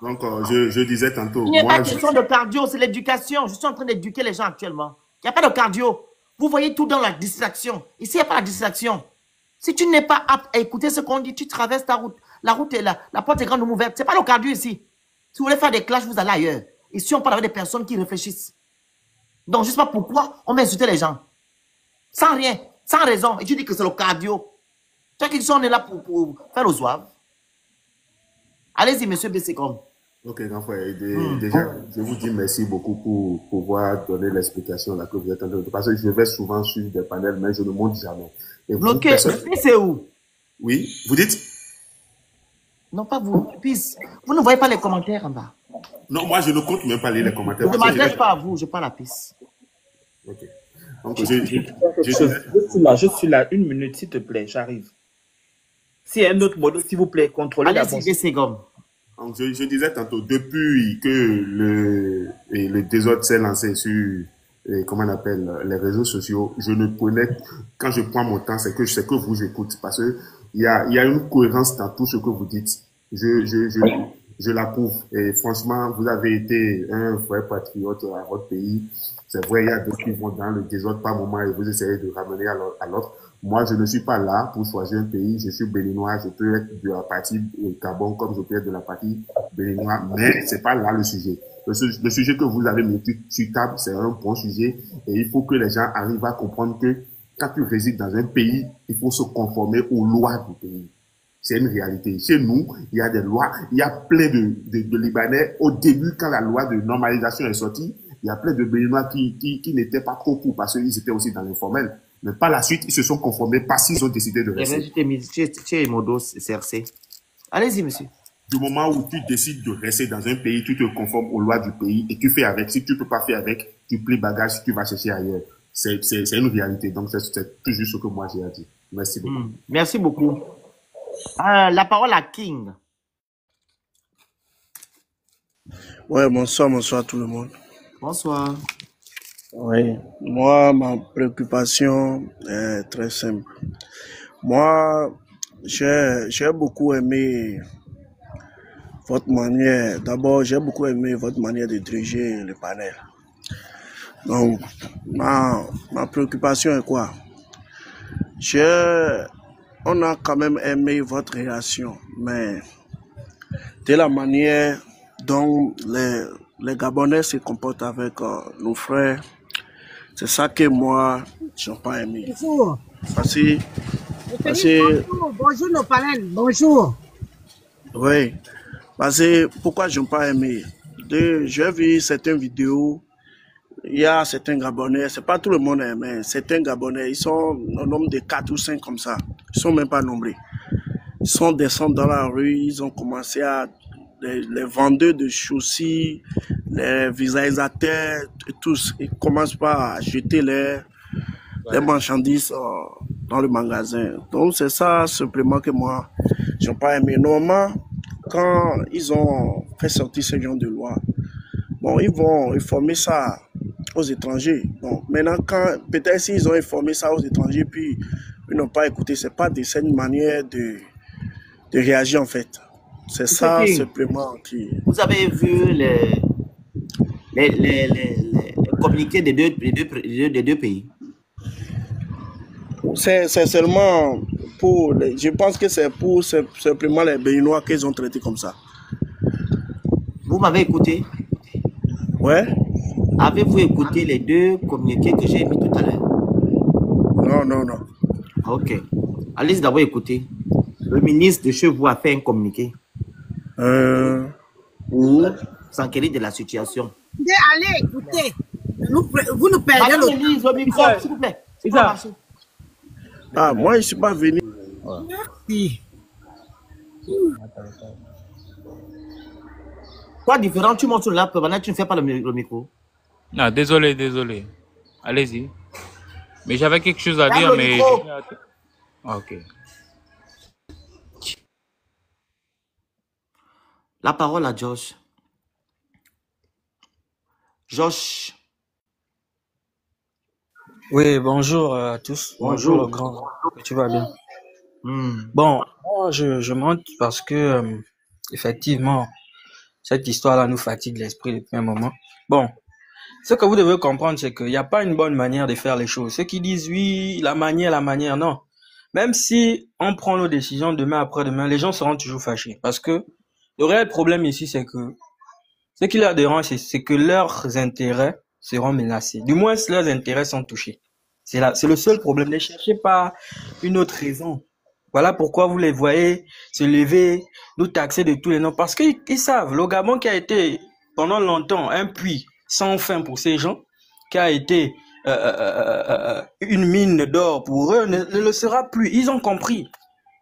Donc, je disais tantôt... Il n'y a pas question de cardio, c'est l'éducation. Je suis en train d'éduquer les gens actuellement. Il n'y a pas de cardio. Vous voyez tout dans la distraction. Ici, il n'y a pas de distraction. Si tu n'es pas apte à écouter ce qu'on dit, tu traverses ta route. La route est là. La porte est grande ou ouverte. Ce n'est pas le cardio ici. Si vous voulez faire des clashs, vous allez ailleurs. Ici, on parle avec des personnes qui réfléchissent. Donc, je ne sais pas pourquoi on va insulter les gens. Sans rien, sans raison. Et tu dis que c'est le cardio. Tu vois qu'ils sont là pour faire le zouave. Allez-y, monsieur Bessécom. Ok, grand frère. Déjà, je vous dis merci beaucoup pour pouvoir donner l'explication là que vous êtes en train de... Parce que je vais souvent sur des panels, mais je ne monte jamais. Bloqué, c'est où? Oui, vous dites? Non, pas vous. Vous ne voyez pas les commentaires en bas. Non, moi, je ne compte même pas lire les commentaires. Je ne m'adresse pas à vous, je parle à piste. Ok. Donc, je suis là, 1 minute, s'il te plaît, j'arrive. S'il y a un autre modèle, s'il vous plaît, contrôlez d'abord. Donc, je disais tantôt, depuis que le désordre s'est lancé sur, comment on appelle, les réseaux sociaux, je ne connais, quand je prends mon temps, c'est que vous écoute, parce que il y a une cohérence dans tout ce que vous dites. Je l'approuve. Et franchement, vous avez été un vrai patriote à votre pays. C'est vrai, il y a d'autres qui vont dans le désordre par moment et vous essayez de ramener à l'autre. Moi, je ne suis pas là pour choisir un pays. Je suis béninois. Je peux être de la partie Gabon comme je peux être de la partie béninois. Mais c'est pas là le sujet. Le sujet que vous avez mis sur table, c'est un bon sujet. Et il faut que les gens arrivent à comprendre que quand tu résides dans un pays, il faut se conformer aux lois du pays. C'est une réalité. Chez nous, il y a des lois, il y a plein de Libanais. Au début, quand la loi de normalisation est sortie, il y a plein de Béninois qui n'étaient pas trop pour parce qu'ils étaient aussi dans l'informel. Mais par la suite, ils se sont conformés parce qu'ils ont décidé de rester. Allez-y, monsieur. Du moment où tu décides de rester dans un pays, tu te conformes aux lois du pays et tu fais avec. Si tu ne peux pas faire avec, tu plies bagage, tu vas chercher ailleurs. C'est une réalité. Donc, c'est tout juste ce que moi j'ai à dire. Merci beaucoup. Merci beaucoup. La parole à King. Ouais, bonsoir tout le monde. Bonsoir. Oui, moi, ma préoccupation est très simple. Moi, j'ai beaucoup aimé votre manière. D'abord, j'ai beaucoup aimé votre manière de diriger le panel. Donc, ma préoccupation est quoi? On a quand même aimé votre réaction, mais de la manière dont les Gabonais se comportent avec nos frères, c'est ça que moi, je n'ai pas aimé. Bonjour. Bonjour nos parents, bonjour. Oui, parce que pourquoi je n'ai pas aimé? J'ai vu certaines vidéos, il y a certains Gabonais, c'est pas tout le monde mais certains Gabonais, ils sont au nombre de 4 ou 5 comme ça, ils sont même pas nombreux. Ils sont descendus dans la rue, ils ont commencé à les vendeurs de chaussures, les visualisateurs, tous, ils commencent pas à jeter les marchandises dans le magasin. Donc c'est ça simplement que moi, je n'ai pas aimé. Normalement, quand ils ont fait sortir ce genre de loi, bon, ils vont informer ça aux étrangers. Bon, maintenant, peut-être s'ils ont informé ça aux étrangers, puis ils n'ont pas écouté, c'est pas de cette manière de réagir en fait. C'est ça simplement qui... Vous avez vu les communiqués des deux pays? C'est seulement pour... Je pense que c'est pour simplement les Béninois qu'ils ont traités comme ça. Vous m'avez écouté? Ouais. Avez-vous écouté les deux communiqués que j'ai mis tout à l'heure? Non. Ok. Allez-y d'abord écouter. Le ministre de Chevaux a fait un communiqué. Pour s'enquérir de la situation. Allez, écoutez. Vous nous perdez le micro, s'il vous plaît. Ah, moi, je ne suis pas venu. Merci. Quoi différent, tu montes sur l'app, maintenant tu ne fais pas le micro. Non, désolé. Allez-y. Mais j'avais quelque chose à dire, mais... Ok. La parole à Josh. Josh. Oui, bonjour à tous. Bonjour le grand. Tu vas bien? Bon, moi je monte parce que effectivement, cette histoire-là nous fatigue l'esprit depuis un moment. Bon, ce que vous devez comprendre, c'est qu'il n'y a pas une bonne manière de faire les choses. Ceux qui disent oui, la manière, non. Même si on prend nos décisions demain après-demain, les gens seront toujours fâchés. Parce que le réel problème ici, c'est que ce qui leur dérange, c'est que leurs intérêts seront menacés. Du moins, leurs intérêts sont touchés. C'est le seul problème. Ne cherchez pas une autre raison. Voilà pourquoi vous les voyez se lever, nous taxer de tous les noms. Parce qu'ils savent, le Gabon qui a été pendant longtemps un puits sans fin pour ces gens, qui a été une mine d'or pour eux, ne le sera plus. Ils ont compris.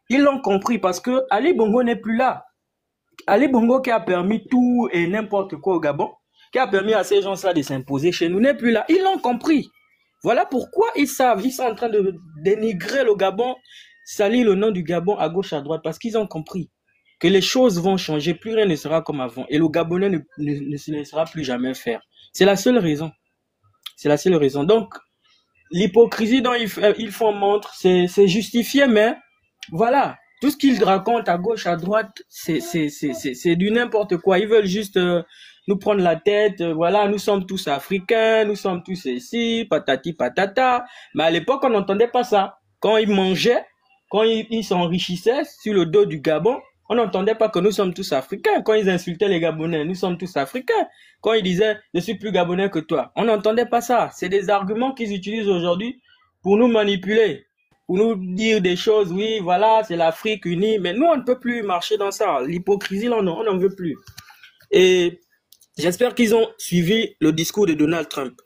Ils l'ont compris parce que Ali Bongo n'est plus là. Ali Bongo qui a permis tout et n'importe quoi au Gabon, qui a permis à ces gens-là de s'imposer chez nous, n'est plus là. Ils l'ont compris. Voilà pourquoi ils savent, ils sont en train de dénigrer le Gabon, salir le nom du Gabon à gauche, à droite, parce qu'ils ont compris que les choses vont changer, plus rien ne sera comme avant, et le Gabonais ne se laissera plus jamais faire. C'est la seule raison. C'est la seule raison. Donc, l'hypocrisie dont ils font montre, c'est justifié, mais voilà. Tout ce qu'ils racontent à gauche, à droite, c'est du n'importe quoi. Ils veulent juste nous prendre la tête. Voilà, nous sommes tous africains, nous sommes tous ici, patati patata. Mais à l'époque, on n'entendait pas ça. Quand ils mangeaient, quand ils s'enrichissaient sur le dos du Gabon, on n'entendait pas que nous sommes tous africains. Quand ils insultaient les Gabonais, nous sommes tous africains. Quand ils disaient, je suis plus Gabonais que toi, on n'entendait pas ça. C'est des arguments qu'ils utilisent aujourd'hui pour nous manipuler. pour nous dire des choses, oui, voilà, c'est l'Afrique unie, mais nous, on ne peut plus marcher dans ça. L'hypocrisie, là, on n'en veut plus. Et j'espère qu'ils ont suivi le discours de Donald Trump.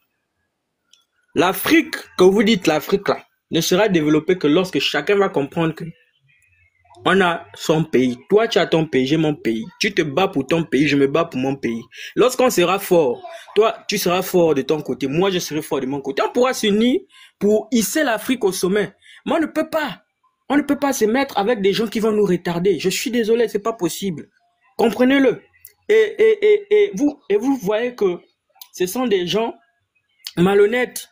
L'Afrique, que vous dites l'Afrique, là, ne sera développée que lorsque chacun va comprendre que on a son pays. Toi, tu as ton pays, j'ai mon pays. Tu te bats pour ton pays, je me bats pour mon pays. Lorsqu'on sera fort, toi, tu seras fort de ton côté, moi, je serai fort de mon côté. On pourra s'unir pour hisser l'Afrique au sommet. Mais on ne peut pas. On ne peut pas se mettre avec des gens qui vont nous retarder. Je suis désolé, c'est pas possible. Comprenez-le. Et vous voyez que ce sont des gens malhonnêtes.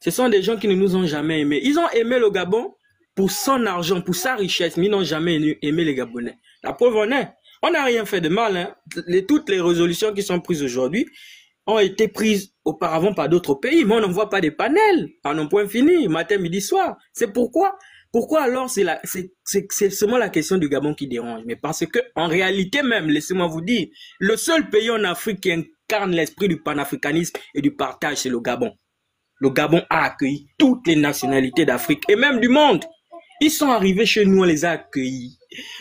Ce sont des gens qui ne nous ont jamais aimés. Ils ont aimé le Gabon pour son argent, pour sa richesse, mais ils n'ont jamais aimé les Gabonais. La preuve en est, on n'a rien fait de mal. Hein. Toutes les résolutions qui sont prises aujourd'hui ont été prises auparavant par d'autres pays, mais on n'envoie pas des panels, en un point fini, matin, midi, soir. C'est pourquoi alors c'est seulement la question du Gabon qui dérange. Mais parce que en réalité même, laissez-moi vous dire, le seul pays en Afrique qui incarne l'esprit du panafricanisme et du partage, c'est le Gabon. Le Gabon a accueilli toutes les nationalités d'Afrique et même du monde. Ils sont arrivés chez nous, on les a accueillis,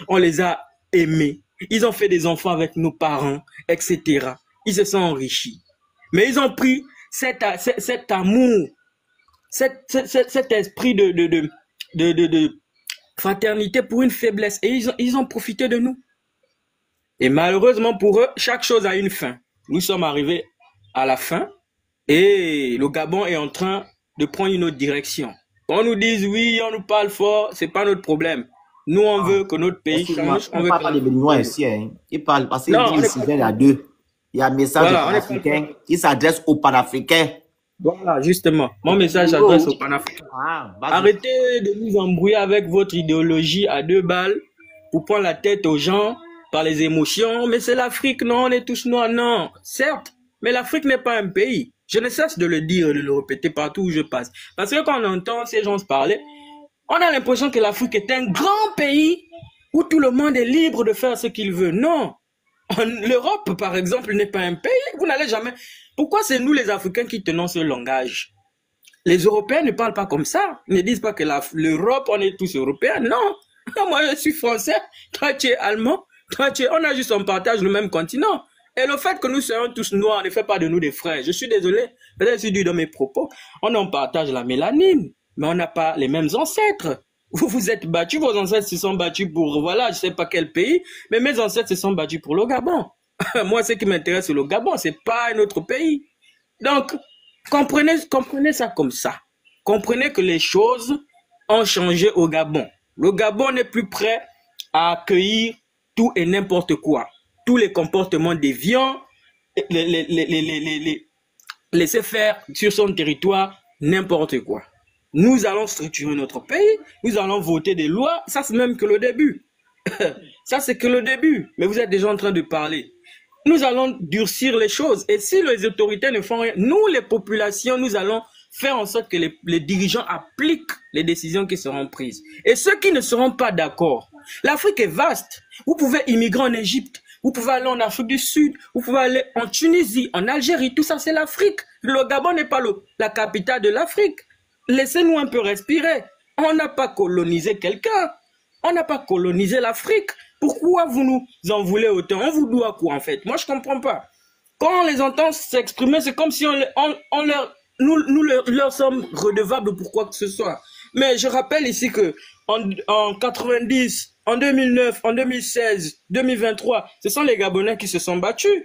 on les a aimés. Ils ont fait des enfants avec nos parents, etc. Ils se sont enrichis. Mais ils ont pris cet amour, cet esprit de fraternité pour une faiblesse. Et ils ont profité de nous. Et malheureusement pour eux, chaque chose a une fin. Nous sommes arrivés à la fin et le Gabon est en train de prendre une autre direction. On nous dise oui, on nous parle fort, c'est pas notre problème. Nous, on veut que notre pays change. On ne parle pas des Béninois ici. Hein. Ils parlent parce qu'il y a deux. Il y a un message panafricain qui s'adresse aux panafricains. Voilà, justement. Mon message s'adresse aux panafricains. Arrêtez de nous embrouiller avec votre idéologie à 2 balles pour prendre la tête aux gens par les émotions. Mais c'est l'Afrique, non, on est tous noirs. Non, certes, mais l'Afrique n'est pas un pays. Je ne cesse de le dire et de le répéter partout où je passe. Parce que quand on entend ces gens se parler, on a l'impression que l'Afrique est un grand pays où tout le monde est libre de faire ce qu'il veut. Non. L'Europe, par exemple, n'est pas un pays. Vous n'allez jamais... Pourquoi c'est nous les Africains qui tenons ce langage? Les Européens ne parlent pas comme ça. Ils ne disent pas que l'Europe, on est tous Européens. Non. Moi, je suis français. Toi, tu es allemand. On a juste, on partage le même continent. Et le fait que nous soyons tous noirs ne fait pas de nous des frères. Je suis désolé, peut-être que je suis dû dans mes propos. On en partage la mélanine, mais on n'a pas les mêmes ancêtres. Vous vous êtes battus, vos ancêtres se sont battus pour, voilà, je ne sais pas quel pays, mais mes ancêtres se sont battus pour le Gabon. Moi, ce qui m'intéresse, c'est le Gabon, ce n'est pas un autre pays. Donc, comprenez ça comme ça. Comprenez que les choses ont changé au Gabon. Le Gabon n'est plus prêt à accueillir tout et n'importe quoi. Tous les comportements déviants, laisser faire sur son territoire n'importe quoi. Nous allons structurer notre pays, nous allons voter des lois, ça c'est même que le début. Ça c'est que le début, mais vous êtes déjà en train de parler. Nous allons durcir les choses et si les autorités ne font rien, nous les populations, nous allons faire en sorte que les dirigeants appliquent les décisions qui seront prises. Et ceux qui ne seront pas d'accord, l'Afrique est vaste, vous pouvez immigrer en Égypte, vous pouvez aller en Afrique du Sud, vous pouvez aller en Tunisie, en Algérie, tout ça c'est l'Afrique. Le Gabon n'est pas la capitale de l'Afrique. Laissez-nous un peu respirer. On n'a pas colonisé quelqu'un. On n'a pas colonisé l'Afrique. Pourquoi vous nous en voulez autant? On vous doit quoi en fait? Moi je ne comprends pas. Quand on les entend s'exprimer, c'est comme si nous leur sommes redevables pour quoi que ce soit. Mais je rappelle ici que en 90, en 2009, en 2016, 2023, ce sont les Gabonais qui se sont battus.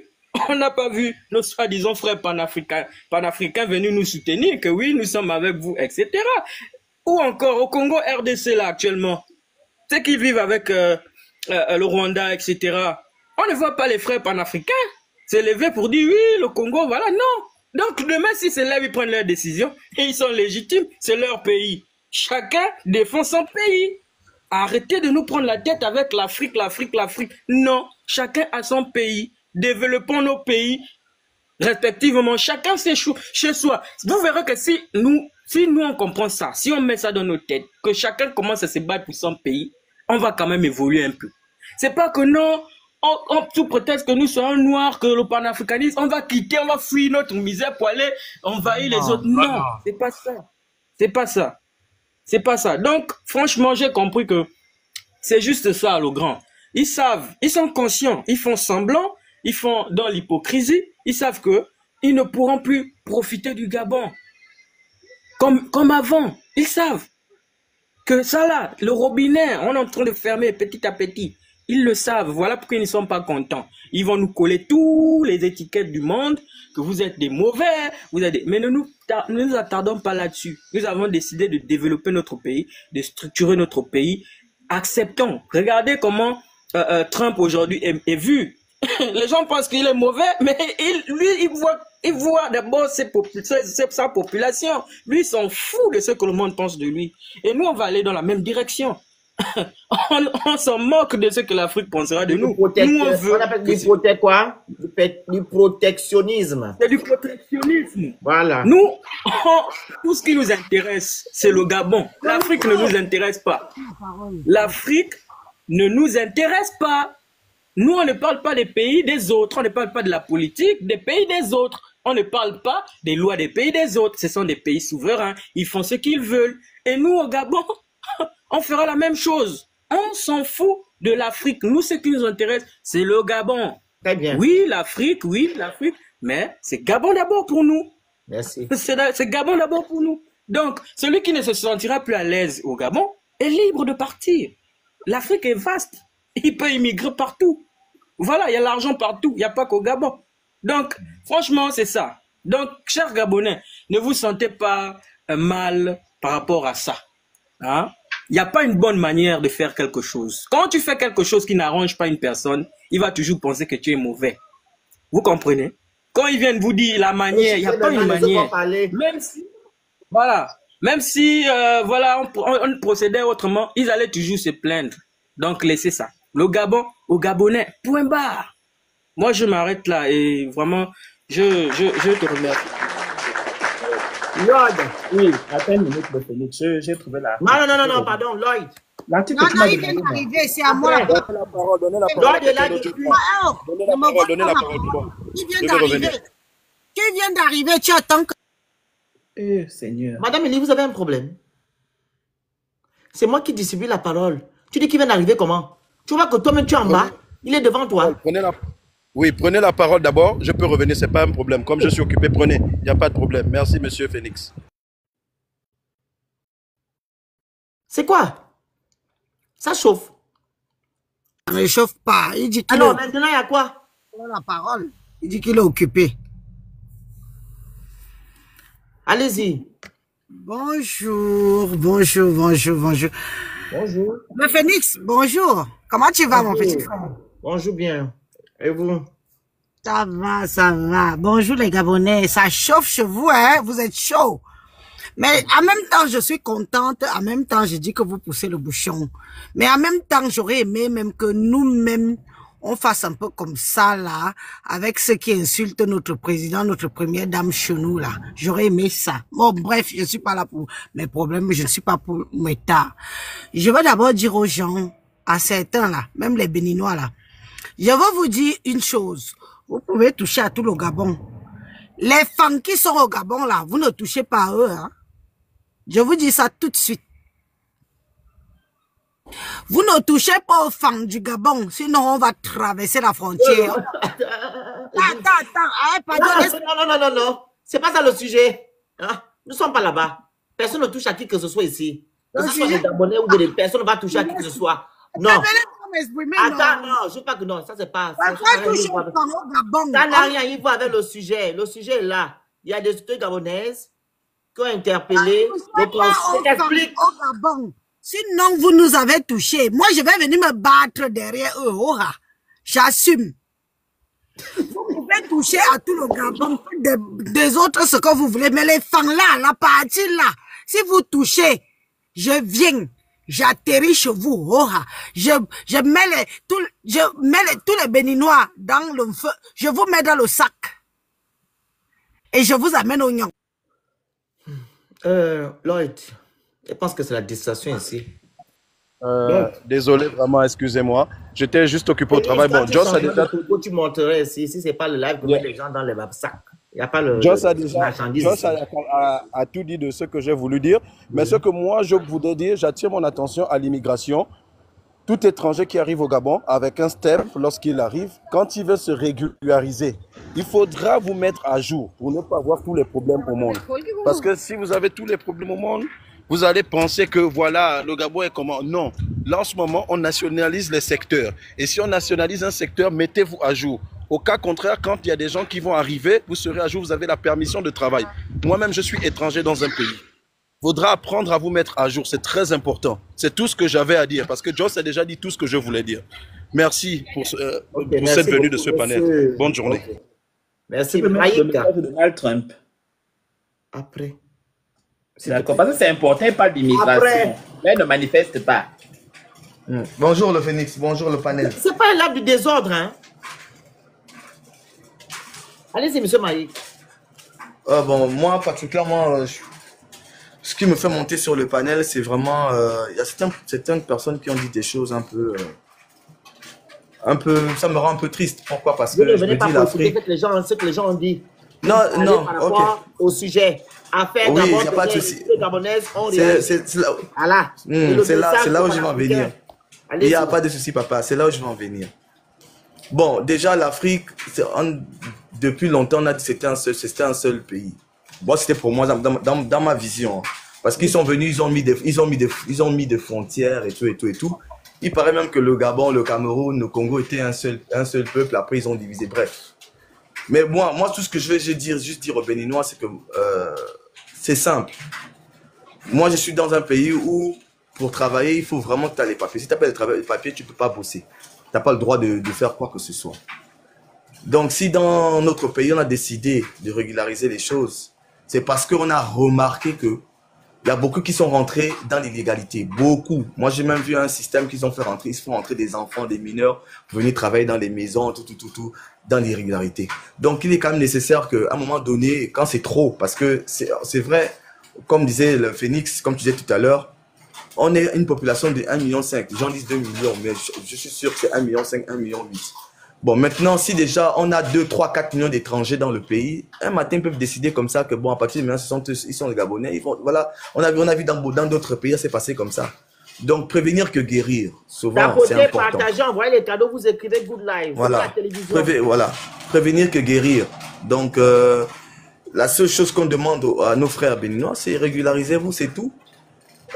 On n'a pas vu nos soi-disant frères panafricains venus nous soutenir, que oui, nous sommes avec vous, etc. Ou encore au Congo RDC là actuellement, ceux qui vivent avec le Rwanda, etc. On ne voit pas les frères panafricains s'élever pour dire oui, le Congo, voilà, non. Donc demain, si c'est là, ils prennent leurs décisions et ils sont légitimes, c'est leur pays. Chacun défend son pays. Arrêtez de nous prendre la tête avec l'Afrique, l'Afrique, l'Afrique. Non, chacun a son pays. Développons nos pays respectivement. Chacun chez soi. Vous verrez que si nous on comprend ça, si on met ça dans nos têtes, que chacun commence à se battre pour son pays, on va quand même évoluer un peu. C'est pas que non, sous prétexte que nous soyons noirs, que le panafricanisme, on va quitter, on va fuir notre misère pour aller envahir les autres. Non, c'est pas ça. C'est pas ça. C'est pas ça. Donc, franchement, j'ai compris que c'est juste ça, le grand. Ils savent, ils sont conscients, ils font semblant, ils font dans l'hypocrisie, ils savent que ils ne pourront plus profiter du Gabon comme avant. Ils savent que ça là, le robinet, on est en train de fermer petit à petit. Ils le savent, voilà pourquoi ils ne sont pas contents. Ils vont nous coller toutes les étiquettes du monde, que vous êtes des mauvais, mais ne nous attardons pas là-dessus. Nous avons décidé de développer notre pays, de structurer notre pays. Acceptons. Regardez comment Trump aujourd'hui est vu. Les gens pensent qu'il est mauvais, mais il voit d'abord sa population. Lui, il s'en fout de ce que le monde pense de lui. Et nous, on va aller dans la même direction. on s'en moque de ce que l'Afrique pensera de nous. Nous, on veut. On appelle du protectionnisme. C'est du protectionnisme. Voilà. Nous, tout ce qui nous intéresse, c'est le Gabon. L'Afrique ne nous intéresse pas. L'Afrique ne nous intéresse pas. Nous, on ne parle pas des pays des autres. On ne parle pas de la politique des pays des autres. On ne parle pas des lois des pays des autres. Ce sont des pays souverains. Ils font ce qu'ils veulent. Et nous, au Gabon, on fera la même chose. On s'en fout de l'Afrique. Nous, ce qui nous intéresse, c'est le Gabon. Très bien. Oui, l'Afrique, mais c'est Gabon d'abord pour nous. Merci. C'est Gabon d'abord pour nous. Donc, celui qui ne se sentira plus à l'aise au Gabon est libre de partir. L'Afrique est vaste. Il peut immigrer partout. Voilà, il y a l'argent partout. Il n'y a pas qu'au Gabon. Donc, franchement, c'est ça. Donc, chers Gabonais, ne vous sentez pas mal par rapport à ça. Hein? Il n'y a pas une bonne manière de faire quelque chose. Quand tu fais quelque chose qui n'arrange pas une personne, il va toujours penser que tu es mauvais. Vous comprenez? Quand ils viennent vous dire la manière, il n'y a pas une manière. Même si voilà, on procédait autrement, ils allaient toujours se plaindre. Donc, laissez ça. Le Gabon, au Gabonais, point barre. Moi, je m'arrête là et vraiment, je te remercie. Lloyd. Oui, attends une minute, le Félix. J'ai trouvé la. Non, pardon, Lloyd. L'article que tu m'as donné. Arrivé, c'est à moi. Donnez la parole, donnez la parole. Lloyd est là depuis. Donnez la parole. Qui vient d'arriver? Qui vient d'arriver? Tu attends que. Eh, Seigneur. Madame Elie, vous avez un problème. C'est moi qui distribue la parole. Tu dis qu'il vient d'arriver comment? Tu vois que toi-même tu es en bas. Il est devant toi. Oui, prenez la parole d'abord. Je peux revenir, ce n'est pas un problème. Comme je suis occupé, prenez. Il n'y a pas de problème. Merci, monsieur Phoenix. C'est quoi? Ça chauffe. Ça ne chauffe pas. Il dit qu'il alors, maintenant, il y a quoi? La parole. Il dit qu'il est occupé. Allez-y. Bonjour. Bonjour. Le Phoenix, bonjour. Comment tu vas, mon petit frère? Bonjour bien. Et vous? Ça va. Bonjour les Gabonais. Ça chauffe chez vous, hein? Vous êtes chaud. Mais en même temps, je suis contente. En même temps, je dis que vous poussez le bouchon. Mais en même temps, j'aurais aimé même que nous-mêmes, on fasse un peu comme ça, là, avec ceux qui insultent notre président, notre première dame chez nous, là. J'aurais aimé ça. Bon, bref, je ne suis pas là pour mes problèmes, je ne suis pas pour mes tas. Je vais d'abord dire aux gens, à certains, là, même les Béninois, là, je vais vous dire une chose. Vous pouvez toucher à tout le Gabon. Les femmes qui sont au Gabon, là, vous ne touchez pas à eux, hein. Je vous dis ça tout de suite. Vous ne touchez pas aux femmes du Gabon, sinon on va traverser la frontière. Attends. Non. C'est pas ça le sujet. Hein? Nous ne sommes pas là-bas. Personne ne touche à qui que ce soit ici. Que ce soit des Gabonais ou des personnes ne va toucher à qui que ce soit. Non. Attends, non, je ne veux pas que non, ça c'est pas. Ça n'a rien à voir avec le sujet. Le sujet est là. Il y a des autorités gabonaises qui ont interpellé le conseil. Au Gabon. Sinon, vous nous avez touchés. Moi, je vais venir me battre derrière eux. Oh, j'assume. Vous pouvez toucher à tout le Gabon, des autres, ce que vous voulez. Mais les femmes là, la partie là, si vous touchez, je viens. J'atterris chez vous. Oh, je mets tous les Béninois dans le feu. Je vous mets dans le sac. Et je vous amène au Nyon. Lloyd, je pense que c'est la distraction ici. Désolé, vraiment, excusez-moi. J'étais juste occupé au travail. Bon, Joss a déjà... Tu montrerais ici, si ce n'est pas le live, tu mets les gens dans les sacs. Il n'y a pas le Joss a déjà marchandise Joss ici. a tout dit de ce que j'ai voulu dire. Mais ce que moi, je voudrais dire, j'attire mon attention à l'immigration. Tout étranger qui arrive au Gabon avec un STEM, lorsqu'il arrive, quand il veut se régulariser, il faudra vous mettre à jour pour ne pas avoir tous les problèmes au monde. Parce que si vous avez tous les problèmes au monde, vous allez penser que voilà, le Gabon est comment. Non. Là, en ce moment, on nationalise les secteurs. Et si on nationalise un secteur, mettez-vous à jour. Au cas contraire, quand il y a des gens qui vont arriver, vous serez à jour, vous avez la permission de travail. Moi-même, je suis étranger dans un pays. Il faudra apprendre à vous mettre à jour, c'est très important. C'est tout ce que j'avais à dire, parce que Joss a déjà dit tout ce que je voulais dire. Merci pour, pour cette venue de ce panel. Bonne journée. Okay. Merci. Le message de Donald Trump. Après. C'est d'accord, parce que c'est important, il parle d'immigration. Mais il ne manifeste pas. Bonjour le Phoenix, bonjour le panel. C'est pas l'âme du désordre, hein? Allez-y, monsieur Maïk. Bon, moi, particulièrement, ce qui me fait monter sur le panel, c'est vraiment... Il y a certaines personnes qui ont dit des choses un peu... ça me rend un peu triste. Pourquoi? Parce que je me dis l'Afrique... Ce que les gens ont dit. Non, non, par rapport au sujet. Affaire oui, il n'y a pas de souci. C'est là où je vais en venir. Il n'y a pas de souci, papa. C'est là où je vais en venir. Bon, déjà, l'Afrique, depuis longtemps, on a dit que c'était un seul pays. Bon, c'était pour moi, dans ma vision. Parce qu'ils sont venus, ils ont mis des frontières et tout. Il paraît même que le Gabon, le Cameroun, le Congo étaient un seul peuple. Après, ils ont divisé. Bref. Mais moi, tout ce que je vais juste dire aux Béninois, c'est que c'est simple. Moi, je suis dans un pays où, pour travailler, il faut vraiment que tu aies les papiers. Si tu n'as pas les papiers, tu ne peux pas bosser. Tu n'as pas le droit de faire quoi que ce soit. Donc, si dans notre pays, on a décidé de régulariser les choses, c'est parce qu'on a remarqué que il y a beaucoup qui sont rentrés dans l'illégalité. Beaucoup. Moi, j'ai même vu un système qu'ils ont fait rentrer. Ils font rentrer des enfants, des mineurs, pour venir travailler dans les maisons, tout, dans l'irrégularité. Donc, il est quand même nécessaire qu'à un moment donné, quand c'est trop, parce que c'est vrai, comme disait le Phoenix, comme tu disais tout à l'heure, on est une population de 1,5 million. Les gens disent 2 millions, mais je suis sûr que c'est 1,5 million, 1,8 million. Bon, maintenant, si déjà on a 2, 3, 4 millions d'étrangers dans le pays, un matin, ils peuvent décider comme ça que, bon, à partir de maintenant, ils sont les Gabonais. Voilà, on a vu dans d'autres pays, ça s'est passé comme ça. Donc, prévenir que guérir, souvent, c'est important. Partagez, envoyez les cadeaux, vous écrivez Good Life. Voilà. La télévision. Voilà. Prévenir que guérir. Donc, la seule chose qu'on demande à nos frères béninois, c'est régularisez-vous, c'est tout.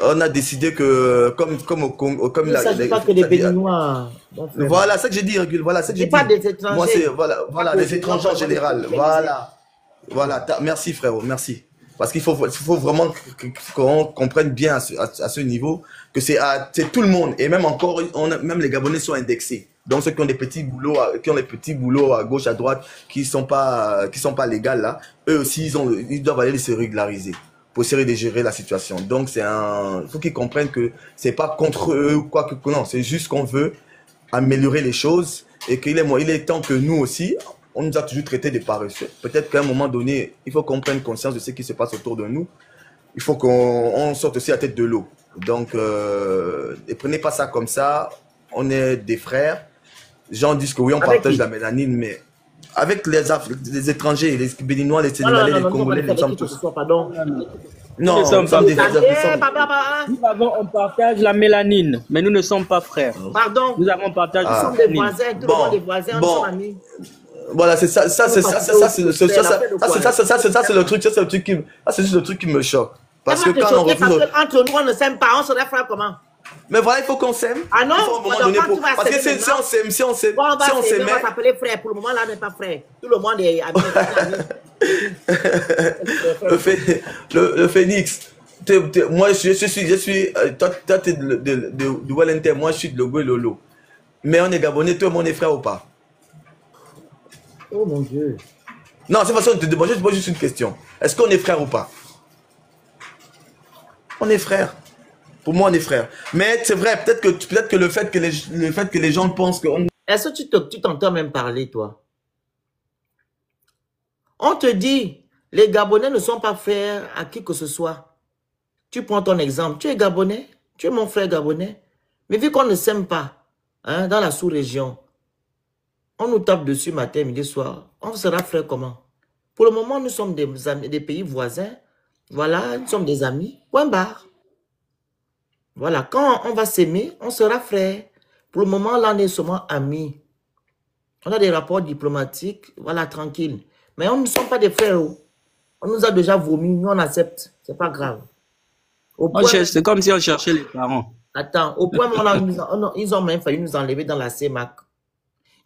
On a décidé que, comme au Congo, comme il ne s'agit pas que des Béninois. Voilà, c'est ce que j'ai dit, voilà, c'est ce que j'ai dit. Pas des étrangers. Moi, c'est, voilà, des étrangers en général. Voilà, merci frérot, merci. Parce qu'il faut vraiment qu'on comprenne bien à ce niveau que c'est tout le monde. Et même encore, même les Gabonais sont indexés. Donc ceux qui ont des petits boulots, à gauche, à droite, qui sont pas légaux là, eux aussi, ils doivent aller se régulariser pour essayer de gérer la situation. Donc il faut qu'ils comprennent que c'est pas contre eux ou quoi que non, c'est juste qu'on veut améliorer les choses et qu'il est temps que nous aussi, on nous a toujours traités de paresseux. Peut-être qu'à un moment donné, il faut qu'on prenne conscience de ce qui se passe autour de nous. Il faut qu'on sorte aussi la tête de l'eau. Donc, ne prenez pas ça comme ça. On est des frères. Les gens disent que oui, on partage la mélanine, mais avec les étrangers, les Béninois, les Sénégalais, les Congolais, nous sommes tous. Non, on partage la mélanine, mais nous ne sommes pas frères. Pardon. Nous avons partagé. Nous sommes des voisins, tout le monde est voisins, nous sommes amis. Voilà, c'est ça, c'est le truc qui me choque. Parce que quand on refuse... Entre nous, on ne s'aime pas, on serait frères comment? Mais voilà, il faut qu'on s'aime. Ah non, parce que si on s'aimait... on va s'appeler frère. Pour le moment, là, on n'est pas frère. Tout le monde est ami. Le Phoenix, moi, je suis... Toi, tu es de Wellington, moi, je suis de Logo et Lolo. Mais on est Gabonais, tout le monde est frère ou pas? Oh mon Dieu. Non, c'est façon de te demander, je pose juste une question. Est-ce qu'on est frère ou pas? On est frère. Pour moi, on est frère. Mais c'est vrai, peut-être que le fait que les gens pensent qu'on... Est-ce que tu t'entends même parler, toi? On te dit, les Gabonais ne sont pas frères à qui que ce soit. Tu prends ton exemple. Tu es Gabonais, tu es mon frère Gabonais. Mais vu qu'on ne s'aime pas, hein, dans la sous-région, on nous tape dessus matin, midi, soir. On sera frère comment? Pour le moment, nous sommes des pays voisins. Voilà, nous sommes des amis. Point barre. Voilà, quand on va s'aimer, on sera frères. Pour le moment, là, on est seulement amis. On a des rapports diplomatiques, voilà, tranquille. Mais on ne sommes pas des frères. On nous a déjà vomi, nous on accepte. C'est pas grave. C'est comme si on cherchait les parents. Attends, au point où ils ont même failli nous enlever dans la CEMAC.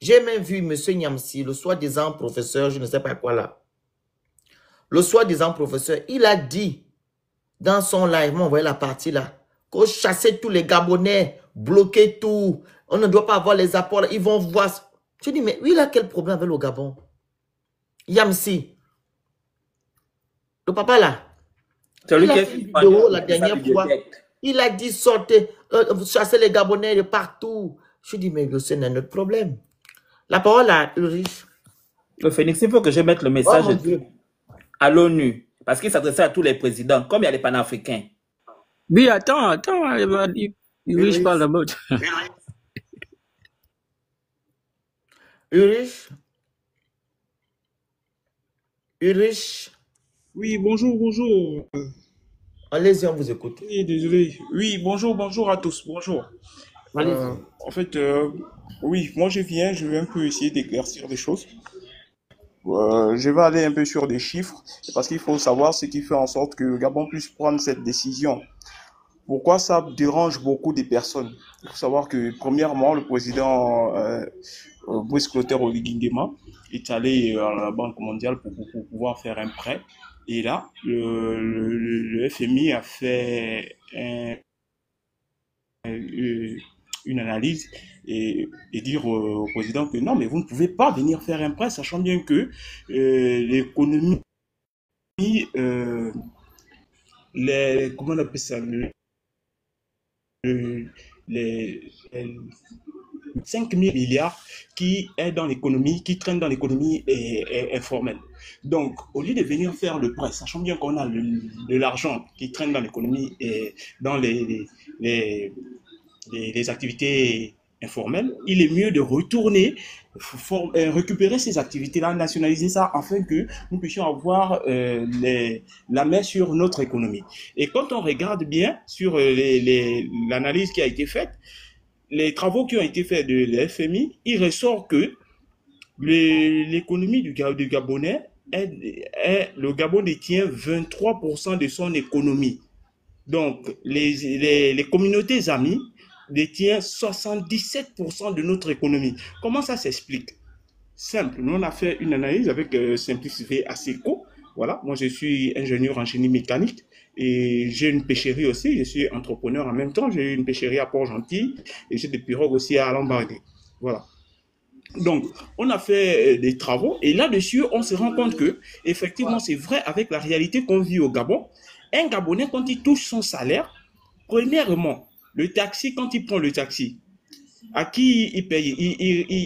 J'ai même vu M. Niamsi, le soi-disant professeur, je ne sais pas quoi là. Le soi-disant professeur, il a dit dans son live, on voyait la partie là, qu'on chassait tous les Gabonais, bloquait tout. On ne doit pas avoir les apports, là, ils vont voir. Je dis, mais lui, il a quel problème avec le Gabon? Yamsi. Le papa là. Celui il a qui fait une vidéo la dernière fois. Il a dit sortez, chassez les Gabonais de partout. Je dis, mais c'est notre problème. La parole à Ulrich. Le Phénix, il faut que je mette le message à l'ONU. Parce qu'il s'adressait à tous les présidents, comme il y a les panafricains. Oui, attends, Ulrich parle d'abord. Ulrich. Ulrich. Oui, bonjour. Allez-y, on vous écoute. Oui, désolé. Oui, bonjour à tous, bonjour. En fait, oui, moi je vais un peu essayer d'éclaircir des choses. Je vais aller un peu sur des chiffres, parce qu'il faut savoir ce qui fait en sorte que le Gabon puisse prendre cette décision. Pourquoi ça dérange beaucoup de personnes? Il faut savoir que, premièrement, le président Brice Clotaire Oligui Nguema est allé à la Banque mondiale pour pouvoir faire un prêt. Et là, le FMI a fait une analyse et dire au président que non, mais vous ne pouvez pas venir faire un prêt, sachant bien que l'économie, comment on appelle ça, les 5 000 milliards qui traînent dans l'économie informelle. Donc, au lieu de venir faire le prêt, sachant bien qu'on a de l'argent qui traîne dans l'économie et dans les activités informelles, il est mieux de retourner, récupérer ces activités-là, nationaliser ça, afin que nous puissions avoir la main sur notre économie. Et quand on regarde bien sur l'analyse qui a été faite, les travaux qui ont été faits de l'FMI, il ressort que l'économie du Gabonais, le Gabon détient 23% de son économie. Donc, les communautés amies détiennent 77% de notre économie. Comment ça s'explique? Simple. Nous, on a fait une analyse avec Simplice Asseco. Voilà, moi je suis ingénieur en génie mécanique et j'ai une pêcherie aussi, je suis entrepreneur en même temps, j'ai une pêcherie à Port-Gentil et j'ai des pirogues aussi à Lambaréné. Voilà. Donc, on a fait des travaux et là-dessus, on se rend compte que, effectivement, c'est vrai avec la réalité qu'on vit au Gabon. Un Gabonais, quand il touche son salaire, premièrement, le taxi, quand il prend le taxi, à qui il paye?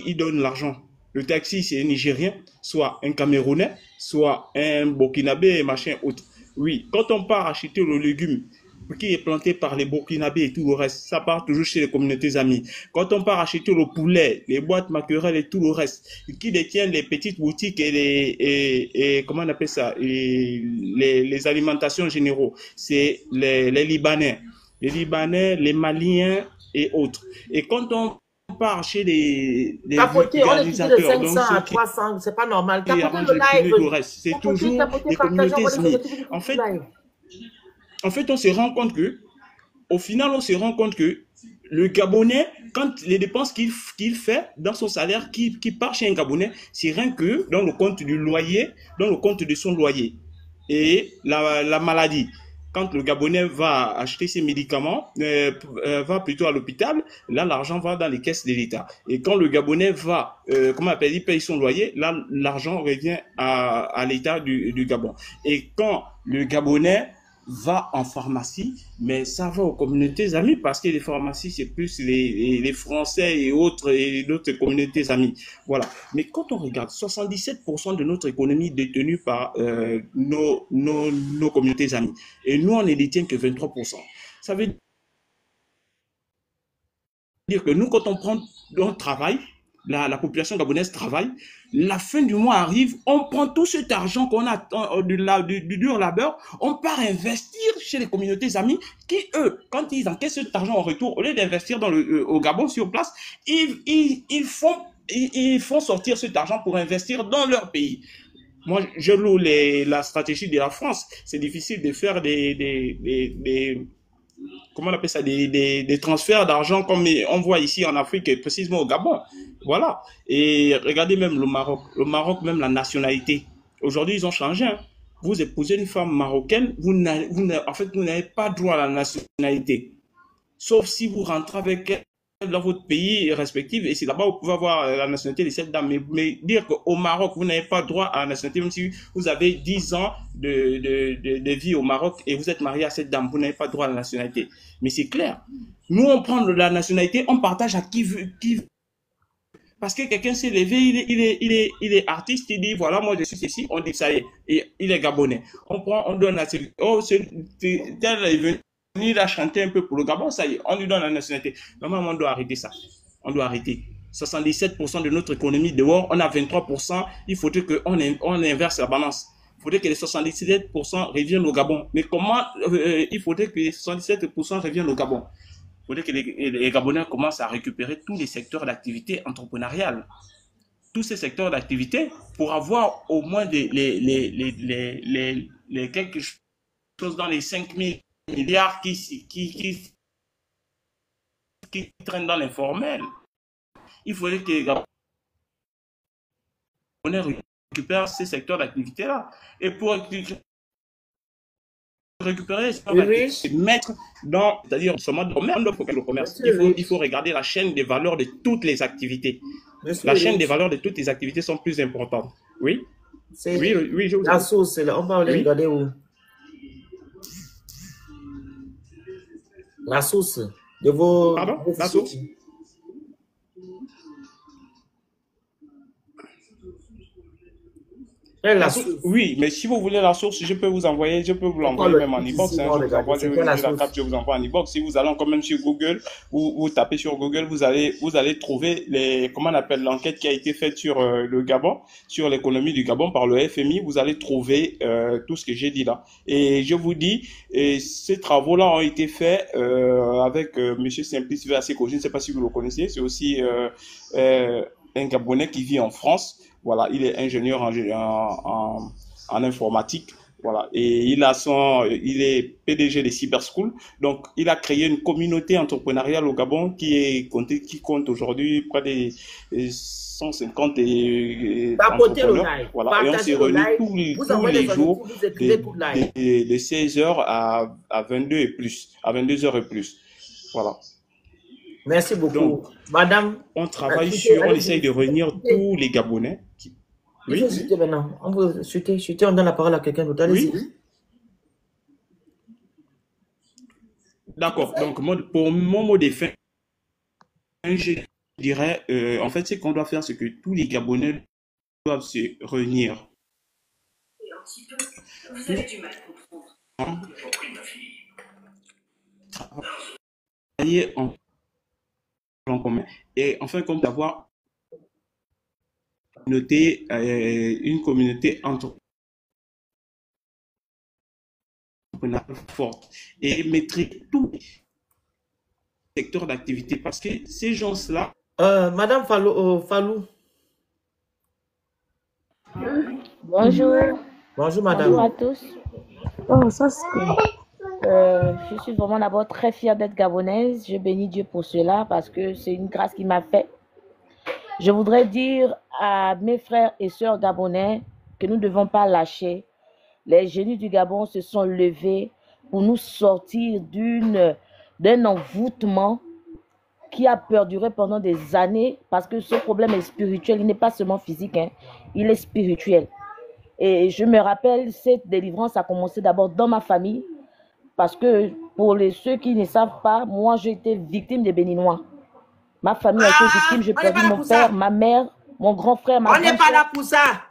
Il donne l'argent. Le taxi, c'est un Nigérien, soit un Camerounais, soit un Burkinabé et machin autre. Oui, quand on part acheter le légume qui est planté par les Burkinabés et tout le reste, ça part toujours chez les communautés amies. Quand on part acheter le poulet, les boîtes maquerelles et tout le reste, qui détiennent les petites boutiques et comment on appelle ça, et les alimentations généraux, c'est les Libanais. Les Libanais, les Maliens et autres. Et quand on part chez les organisateurs, on est de 500 à 300, c'est pas normal. C'est toujours les communautés amies. En fait, on se rend compte que, au final, on se rend compte que le Gabonais, quand les dépenses qu'il fait dans son salaire, qui part chez un Gabonais, c'est rien que dans le compte du loyer, dans le compte de son loyer. Et la maladie. Quand le Gabonais va acheter ses médicaments, va plutôt à l'hôpital, là, l'argent va dans les caisses de l'État. Et quand le Gabonais va, il paye son loyer, là, l'argent revient à l'État du Gabon. Et quand le Gabonais va en pharmacie, mais ça va aux communautés amies parce que les pharmacies, c'est plus les Français et autres et d'autres communautés amies. Voilà. Mais quand on regarde, 77% de notre économie détenue par nos communautés amies. Et nous, on ne détient que 23%. Ça veut dire que nous, quand on travaille, la population gabonaise travaille. La fin du mois arrive, on prend tout cet argent qu'on a du dur labeur, on part investir chez les communautés amies qui, eux, quand ils encaissent cet argent en retour, au lieu d'investir au Gabon sur place, ils font sortir cet argent pour investir dans leur pays. Moi, je loue la stratégie de la France. C'est difficile de faire comment on appelle ça, des transferts d'argent comme on voit ici en Afrique et précisément au Gabon. Voilà. Et regardez même le Maroc. Le Maroc, même la nationalité. Aujourd'hui, ils ont changé. Hein. Vous épousez une femme marocaine, en fait, vous n'avez pas droit à la nationalité. Sauf si vous rentrez avec elle dans votre pays respectif, et c'est là-bas où vous pouvez avoir la nationalité de cette dame. Mais dire qu'au Maroc, vous n'avez pas droit à la nationalité, même si vous avez 10 ans de vie au Maroc et vous êtes marié à cette dame, vous n'avez pas droit à la nationalité. Mais c'est clair. Nous, on prend la nationalité, on partage à qui veut. Parce que quelqu'un s'est levé, il est artiste, il dit, voilà, moi je suis ici, on dit ça y est, et il est gabonais. On donne à celui, tel est venu. Il a chanté un peu pour le Gabon, ça y est, on lui donne la nationalité. Normalement, on doit arrêter ça. On doit arrêter. 77% de notre économie dehors, on a 23%. Il faudrait qu'on inverse la balance. Il faudrait que les 77% reviennent au Gabon. Mais comment il faudrait que les 77% reviennent au Gabon? Il faudrait que les Gabonais commencent à récupérer tous les secteurs d'activité entrepreneuriale. Tous ces secteurs d'activité pour avoir au moins quelque chose dans les 5 000 milliards qui traînent dans l'informel. Il faudrait que les Gabonais récupèrent ces secteurs d'activité-là. Et pour récupérer, c'est mettre dans, c'est-à-dire seulement le commerce. Il faut regarder la chaîne des valeurs de toutes les activités. La chaîne des valeurs de toutes les activités sont plus importantes. Oui? Oui, je vous la source, on va regarder où? La source de vos... Pardon? La source? Oui, mais si vous voulez la source, je peux vous envoyer, je peux vous l'envoyer même en e-box. Hein, je vous envoie en e-box. Si vous allez quand même sur Google, vous tapez sur Google, vous allez trouver comment on appelle l'enquête qui a été faite sur le Gabon, sur l'économie du Gabon par le FMI. Vous allez trouver tout ce que j'ai dit là. Et je vous dis, ces travaux-là ont été faits avec Monsieur Simplice Verseko. Je ne sais pas si vous le connaissez. C'est aussi un Gabonais qui vit en France. Voilà, il est ingénieur en informatique. Voilà, et il est PDG des Cyber School. Donc, il a créé une communauté entrepreneuriale au Gabon qui compte aujourd'hui près de 150 entrepreneurs. Voilà, et on s'est réunis tous les jours de 16h à 22 et plus, à 22h et plus. Voilà. Merci beaucoup. Donc, Madame, on travaille on essaye de réunir tous les Gabonais. Oui. Il faut chuter maintenant. On veut chuter, on donne la parole à quelqu'un d'autre. Allez-y. Oui. D'accord. Donc, pour mon mot de fin, je dirais, en fait, ce qu'on doit faire, c'est que tous les Gabonais doivent se réunir. Vous avez du mal à comprendre. Travailler en commun. Et enfin, comme d'avoir une communauté entrepreneuriale forte et maîtriser tous les secteurs d'activité parce que ces gens-là... Madame Fallou. Bonjour. Bonjour, madame. Bonjour à tous. Oh, ça je suis vraiment d'abord très fière d'être gabonaise. Je bénis Dieu pour cela parce que c'est une grâce qu'il m'a fait. Je voudrais dire à mes frères et sœurs gabonais que nous ne devons pas lâcher. Les génies du Gabon se sont levés pour nous sortir d'un envoûtement qui a perduré pendant des années parce que ce problème est spirituel. Il n'est pas seulement physique, hein, il est spirituel. Et je me rappelle, cette délivrance a commencé d'abord dans ma famille parce que pour ceux qui ne savent pas, moi j'ai été victime des Béninois. Ma famille a été victime, j'ai perdu mon père, ma mère, mon grand frère, ma On n'est pas là pour ça.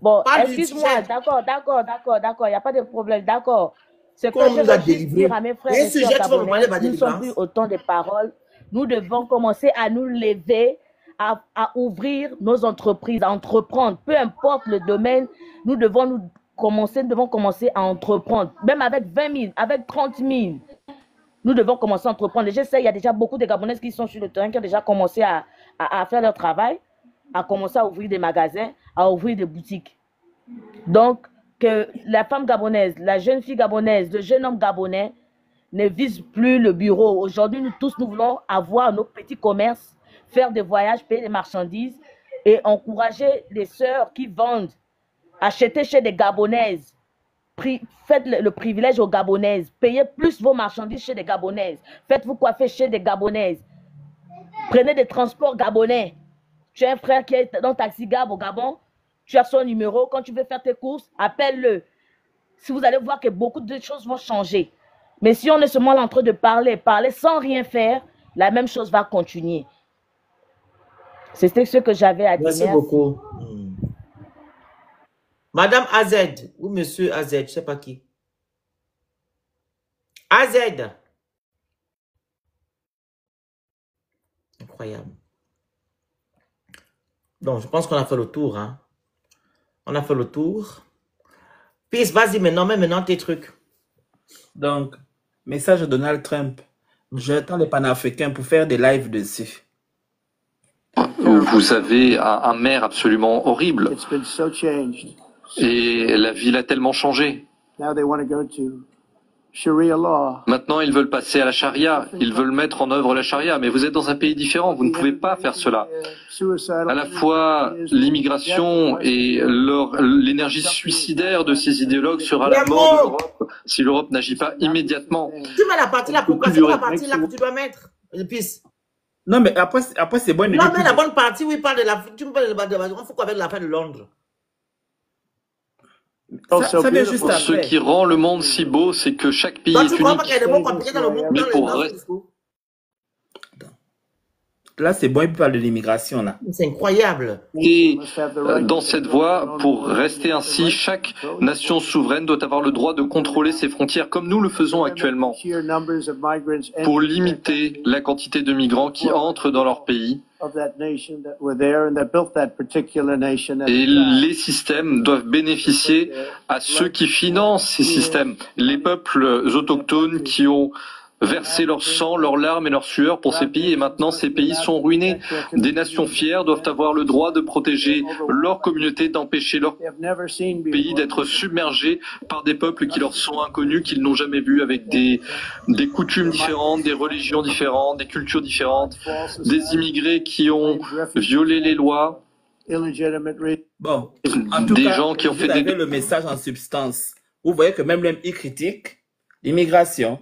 Bon, excuse-moi, d'accord, il n'y a pas de problème, d'accord. C'est que je veux dire à mes frères et sœurs gabonais, nous ne sommes plus autant de paroles. Nous devons commencer à nous lever, à ouvrir nos entreprises, à entreprendre. Peu importe le domaine, nous devons commencer à entreprendre. Même avec 20 000, avec 30 000, nous devons commencer à entreprendre. Je sais, il y a déjà beaucoup de Gabonaises qui sont sur le terrain, qui ont déjà commencé à faire leur travail, à commencer à ouvrir des magasins, à ouvrir des boutiques. Donc, que la femme gabonaise, la jeune fille gabonaise, le jeune homme gabonais ne vise plus le bureau. Aujourd'hui, nous tous, nous voulons avoir nos petits commerces, faire des voyages, payer des marchandises et encourager les sœurs qui vendent, acheter chez des Gabonaises. Faites le privilège aux Gabonaises. Payez plus vos marchandises chez des Gabonaises. Faites-vous coiffer chez des Gabonaises. Prenez des transports gabonais. Tu as un frère qui est dans Taxi Gab au Gabon, tu as son numéro. Quand tu veux faire tes courses, appelle-le. Si vous allez voir que beaucoup de choses vont changer. Mais si on est seulement en train de parler sans rien faire, la même chose va continuer. C'était ce que j'avais à dire. Merci beaucoup. Madame AZ, ou Monsieur AZ, je ne sais pas qui. AZ. Incroyable. Donc, je pense qu'on a fait le tour. Hein. On a fait le tour. Peace, vas-y maintenant, mets maintenant tes trucs. Donc, message de Donald Trump. J'attends les panafricains pour faire des lives dessus. Vous avez un maire absolument horrible. Et la ville a tellement changé. Maintenant, ils veulent passer à la charia. Ils veulent mettre en œuvre la charia. Mais vous êtes dans un pays différent. Vous ne pouvez pas faire cela. À la fois, l'immigration et l'énergie suicidaire de ces idéologues sera la mort de l'Europe si l'Europe n'agit pas immédiatement. Tu mets la partie là. Pourquoi c'est la partie là que tu dois mettre? Non, mais après c'est bon. Non, mais la bonne partie où il parle de la... Tu me parles de la... Il faut quoi avec la fin de Londres? Ça vient juste après. Ce qui rend le monde si beau, c'est que chaque pays est unique. Mais pour rester... Là, c'est bon, il parle de l'immigration, là. C'est incroyable. Et dans cette voie, pour rester ainsi, chaque nation souveraine doit avoir le droit de contrôler ses frontières, comme nous le faisons actuellement, pour limiter la quantité de migrants qui entrent dans leur pays. Et les systèmes doivent bénéficier à ceux qui financent ces systèmes, les peuples autochtones qui ont versé leur sang, leurs larmes et leur sueur pour ces pays, et maintenant ces pays sont ruinés. Des nations fières doivent avoir le droit de protéger leur communauté, d'empêcher leur pays d'être submergés par des peuples qui leur sont inconnus, qu'ils n'ont jamais vus, avec des coutumes différentes, des religions différentes, des cultures différentes, des immigrés qui ont violé les lois. Bon, en tout cas, gens qui ont fait le message en substance. Vous voyez que même l'homme, il critique l'immigration.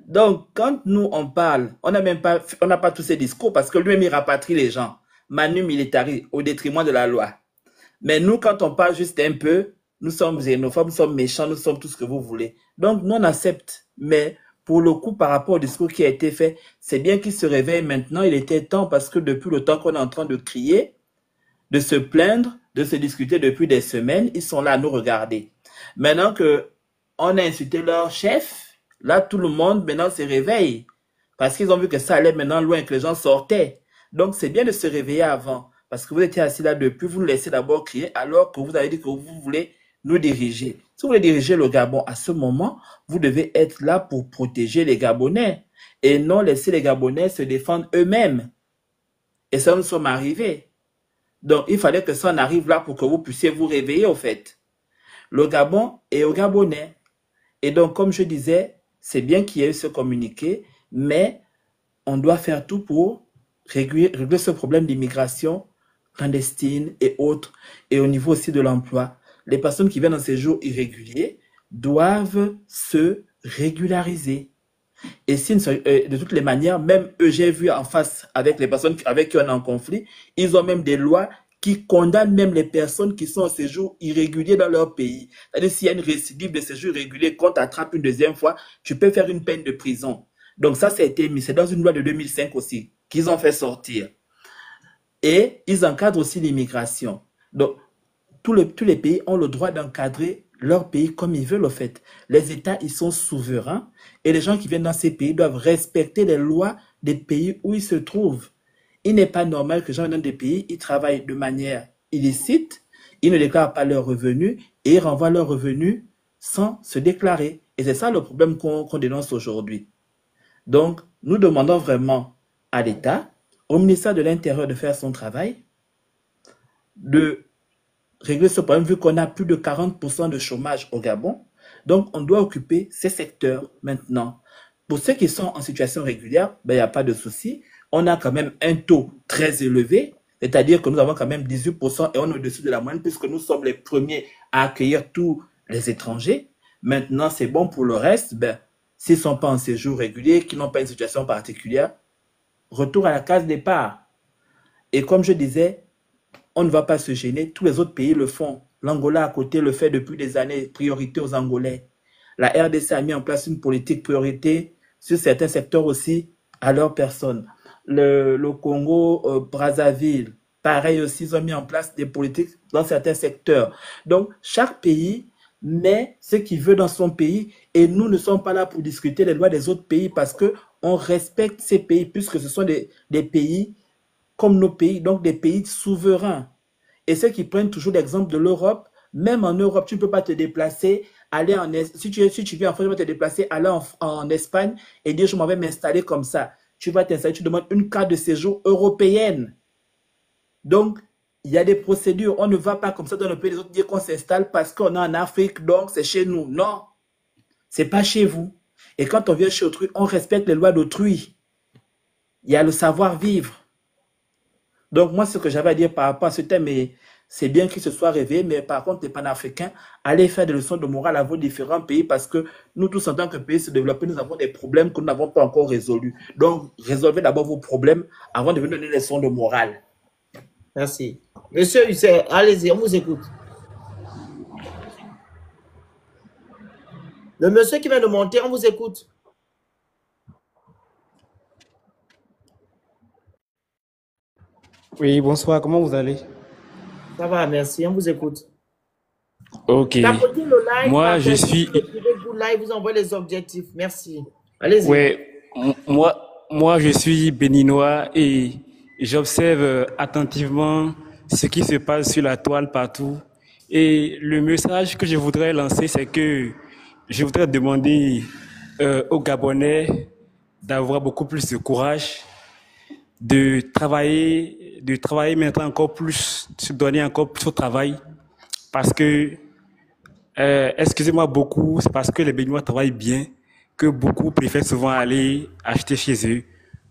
Donc, quand nous, on parle, on n'a pas tous ces discours parce que lui-même, il rapatrie les gens. Manu militari, au détriment de la loi. Mais nous, quand on parle juste un peu, nous sommes xénophobes, nous sommes méchants, nous sommes tout ce que vous voulez. Donc, nous, on accepte. Mais pour le coup, par rapport au discours qui a été fait, c'est bien qu'il se réveille maintenant. Il était temps parce que depuis le temps qu'on est en train de crier, de se plaindre, de se discuter depuis des semaines, ils sont là à nous regarder. Maintenant qu'on a insulté leur chef, là, tout le monde, maintenant, se réveille. Parce qu'ils ont vu que ça allait maintenant loin, que les gens sortaient. Donc, c'est bien de se réveiller avant. Parce que vous étiez assis là depuis, vous nous laissez d'abord crier, alors que vous avez dit que vous voulez nous diriger. Si vous voulez diriger le Gabon, à ce moment, vous devez être là pour protéger les Gabonais. Et non laisser les Gabonais se défendre eux-mêmes. Et ça, nous sommes arrivés. Donc, il fallait que ça en arrive là pour que vous puissiez vous réveiller, au fait. Le Gabon est aux Gabonais. Et donc, comme je disais, c'est bien qu'il y ait eu ce communiqué, mais on doit faire tout pour régler ce problème d'immigration clandestine et autres, et au niveau aussi de l'emploi. Les personnes qui viennent en séjour irrégulier doivent se régulariser. Et si, de toutes les manières, même eux, j'ai vu en face avec les personnes avec qui on est en conflit, ils ont même des lois qui condamnent même les personnes qui sont en séjour irrégulier dans leur pays. C'est-à-dire, s'il y a une récidive de séjour irrégulier, quand tu attrapes une deuxième fois, tu peux faire une peine de prison. Donc ça a été mis, c'est dans une loi de 2005 aussi, qu'ils ont fait sortir. Et ils encadrent aussi l'immigration. Donc, tous les pays ont le droit d'encadrer leur pays comme ils veulent, au fait. Les États, ils sont souverains, et les gens qui viennent dans ces pays doivent respecter les lois des pays où ils se trouvent. il n'est pas normal que les gens dans des pays, ils travaillent de manière illicite, ils ne déclarent pas leurs revenus et ils renvoient leurs revenus sans se déclarer. Et c'est ça le problème qu'on dénonce aujourd'hui. Donc, nous demandons vraiment à l'État, au ministère de l'Intérieur de faire son travail, de régler ce problème vu qu'on a plus de 40% de chômage au Gabon. Donc, on doit occuper ces secteurs maintenant. Pour ceux qui sont en situation régulière, ben, il n'y a pas de souci. On a quand même un taux très élevé, c'est-à-dire que nous avons quand même 18% et on est au-dessus de la moyenne puisque nous sommes les premiers à accueillir tous les étrangers. Maintenant, c'est bon pour le reste. Ben, s'ils ne sont pas en séjour régulier, qui n'ont pas une situation particulière, retour à la case départ. Et comme je disais, on ne va pas se gêner. Tous les autres pays le font. L'Angola à côté le fait depuis des années. Priorité aux Angolais. La RDC a mis en place une politique priorité sur certains secteurs aussi à leur personne. Le Congo, Brazzaville, pareil aussi, ils ont mis en place des politiques dans certains secteurs. Donc, chaque pays met ce qu'il veut dans son pays et nous ne sommes pas là pour discuter les lois des autres pays parce qu'on respecte ces pays puisque ce sont des pays comme nos pays, donc des pays souverains. Et ceux qui prennent toujours l'exemple de l'Europe, même en Europe, tu ne peux pas te déplacer, aller en si tu viens en France, tu vas te déplacer, aller en Espagne et dire je m'en vais m'installer comme ça. Tu vas t'installer, tu demandes une carte de séjour européenne. Donc, il y a des procédures. On ne va pas comme ça dans le pays des autres dire qu'on s'installe parce qu'on est en Afrique, donc c'est chez nous. Non, c'est pas chez vous. Et quand on vient chez autrui, on respecte les lois d'autrui. Il y a le savoir-vivre. Donc, moi, ce que j'avais à dire par rapport à ce thème, c'est bien qu'il se soit réveillé, mais par contre, les panafricains, allez faire des leçons de morale à vos différents pays parce que nous tous, en tant que pays se développer, nous avons des problèmes que nous n'avons pas encore résolus. Donc, résolvez d'abord vos problèmes avant de venir donner des leçons de morale. Merci. Monsieur Hussein, allez-y, on vous écoute. Le monsieur qui vient de monter, on vous écoute. Oui, bonsoir, comment vous allez? Ça va, merci, on vous écoute. Ok. Tapotez le live, moi, je suis... Vous live, vous envoyez les objectifs, merci. Allez-y. Ouais, moi, je suis béninois et j'observe attentivement ce qui se passe sur la toile partout. Et le message que je voudrais lancer, c'est que je voudrais demander aux Gabonais d'avoir beaucoup plus de courage, de travailler maintenant encore plus, de se donner encore plus au travail. Parce que, excusez-moi beaucoup, c'est parce que les Béninois travaillent bien que beaucoup préfèrent souvent aller acheter chez eux.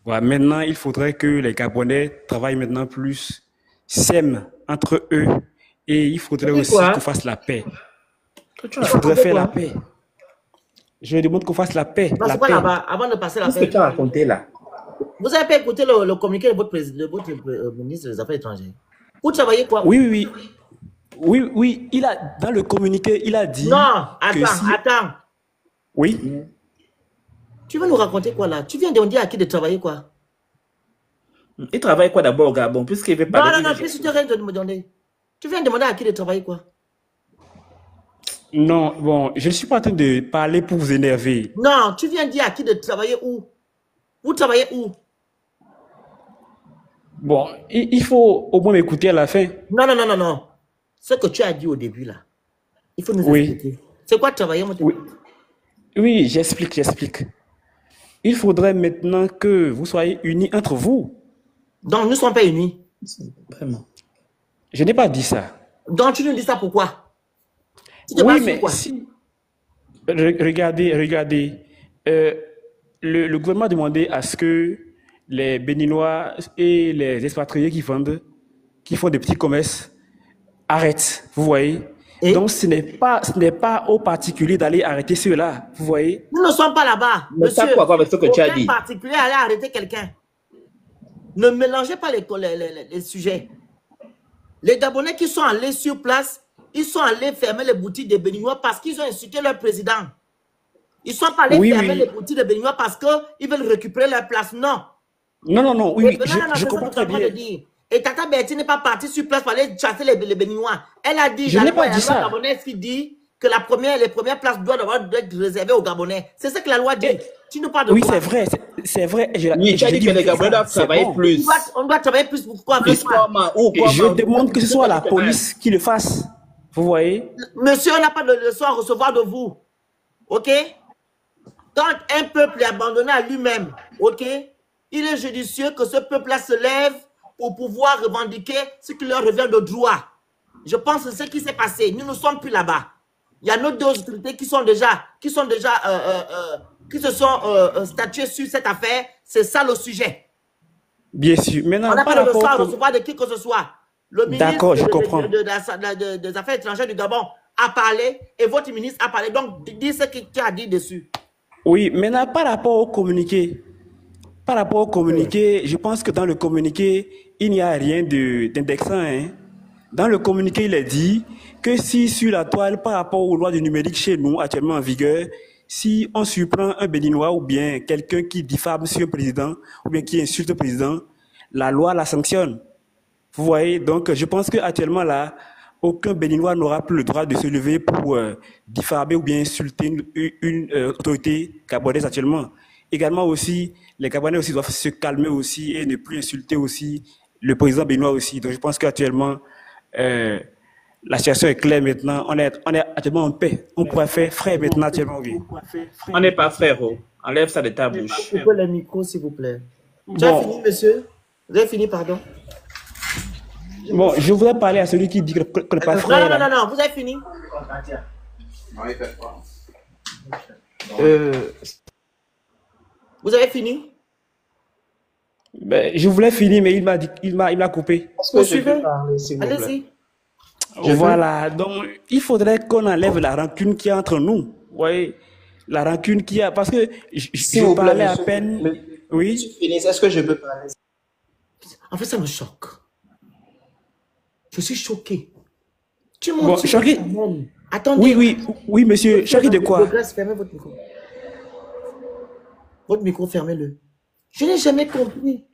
Voilà. Maintenant, il faudrait que les Gabonais travaillent maintenant plus, s'aiment entre eux et il faudrait aussi qu'on fasse la paix. Il faudrait faire la paix. Je demande qu'on fasse la paix. C'est quoi là-bas, avant de passer la paix? Qu'est-ce que tu as raconté là? Vous avez pas écouté le communiqué de votre ministre des Affaires étrangères? Vous travaillez quoi? Oui. Il a, dans le communiqué, il a dit... Non, attends. Oui. Tu vas nous raconter quoi là? Tu viens de dire à qui de travailler quoi? Il travaille quoi d'abord au Gabon? Puisqu'il veut pas... Non, puisque tu viens de me demander. Tu viens de demander à qui de travailler quoi? Non, bon, je ne suis pas en train de parler pour vous énerver. Non, tu viens de dire à qui de travailler où? Vous travaillez où? Bon, il faut au moins m'écouter à la fin. Non. Ce que tu as dit au début, là, il faut nous expliquer. C'est quoi travailler, mon Oui, j'explique. Il faudrait maintenant que vous soyez unis entre vous. Donc, nous ne sommes pas unis. Vraiment. Je n'ai pas dit ça. Donc, tu nous dis ça pourquoi? Oui, mais si... Regardez. Le gouvernement a demandé à ce que les Béninois et les expatriés qui font des petits commerces arrêtent, vous voyez. Et donc, ce n'est pas aux particuliers d'aller arrêter ceux-là, vous voyez. Nous ne sommes pas là-bas. Mais ça quoi avec ce que tu as dit? Particulier aller arrêter quelqu'un. Ne mélangez pas les sujets. Les Gabonais qui sont allés sur place, ils sont allés fermer les boutiques des Béninois parce qu'ils ont insulté leur président. Ils ne sont pas allés fermer les boutiques des Béninois parce qu'ils veulent récupérer leur place. Non. Non, oui, je comprends très bien. Et Tata Bertie n'est pas partie sur place pour aller chasser les Béninois. Elle a dit, je n'ai pas dit ça. Gabonaise qui dit que les premières places doivent être réservées aux Gabonais. C'est ce que la loi dit. Tu ne parles de Oui, quoi? c'est vrai, c'est vrai. Oui, tu as dit que les Gabonais doivent travailler plus. On doit travailler plus pour quoi? Je demande que ce soit la police qui le fasse. Vous voyez? Monsieur, on n'a pas de leçon à recevoir de vous. OK? Quand un peuple est abandonné à lui-même, OK? Il est judicieux que ce peuple-là se lève pour pouvoir revendiquer ce qui leur revient de droit. Je pense que c'est ce qui s'est passé. Nous ne sommes plus là-bas. Il y a nos deux autorités qui se sont statuées sur cette affaire. C'est ça le sujet. Bien sûr. Maintenant, on n'a pas de leçon à recevoir de qui que ce soit. Le ministre des Affaires étrangères du Gabon a parlé et votre ministre a parlé. Donc, dis ce que tu as dit dessus. Oui, maintenant, par rapport au communiqué, je pense que dans le communiqué, il n'y a rien d'indexant. Hein. Dans le communiqué, il est dit que si sur la toile, par rapport aux lois du numérique chez nous, actuellement en vigueur, si on surprend un Béninois ou bien quelqu'un qui diffame sur un président ou bien qui insulte le président, la loi la sanctionne. Vous voyez, donc je pense qu'actuellement là, aucun Béninois n'aura plus le droit de se lever pour diffamer ou bien insulter une autorité gabonaise actuellement. Également aussi, les Gabonais aussi doivent se calmer aussi et ne plus insulter aussi le président béninois aussi. Donc je pense qu'actuellement, la situation est claire maintenant. On est actuellement en paix. On pourrait faire frère maintenant actuellement, oui. On n'est pas frère. Enlève ça de ta bouche. Coupez le micro, s'il vous plaît. Tu as fini, monsieur? Vous avez fini, pardon? Bon, je voudrais parler à celui qui dit qu'on n'est pas frère. Non, vous avez fini? Vous avez fini? Ben, je voulais finir, mais il m'a coupé. Vous suivez? Allez-y. Voilà, donc il faudrait qu'on enlève la rancune qu'il y a entre nous. Vous voyez, la rancune qu'il y a, parce que je parlais à peine. Oui. Est-ce que je peux parler? En fait, ça me choque. Je suis choqué. Tu m'en dis choqué. Attendez. Oui, monsieur. Choqué de quoi? Fermez votre micro. Votre micro, fermez-le. Je n'ai jamais compris.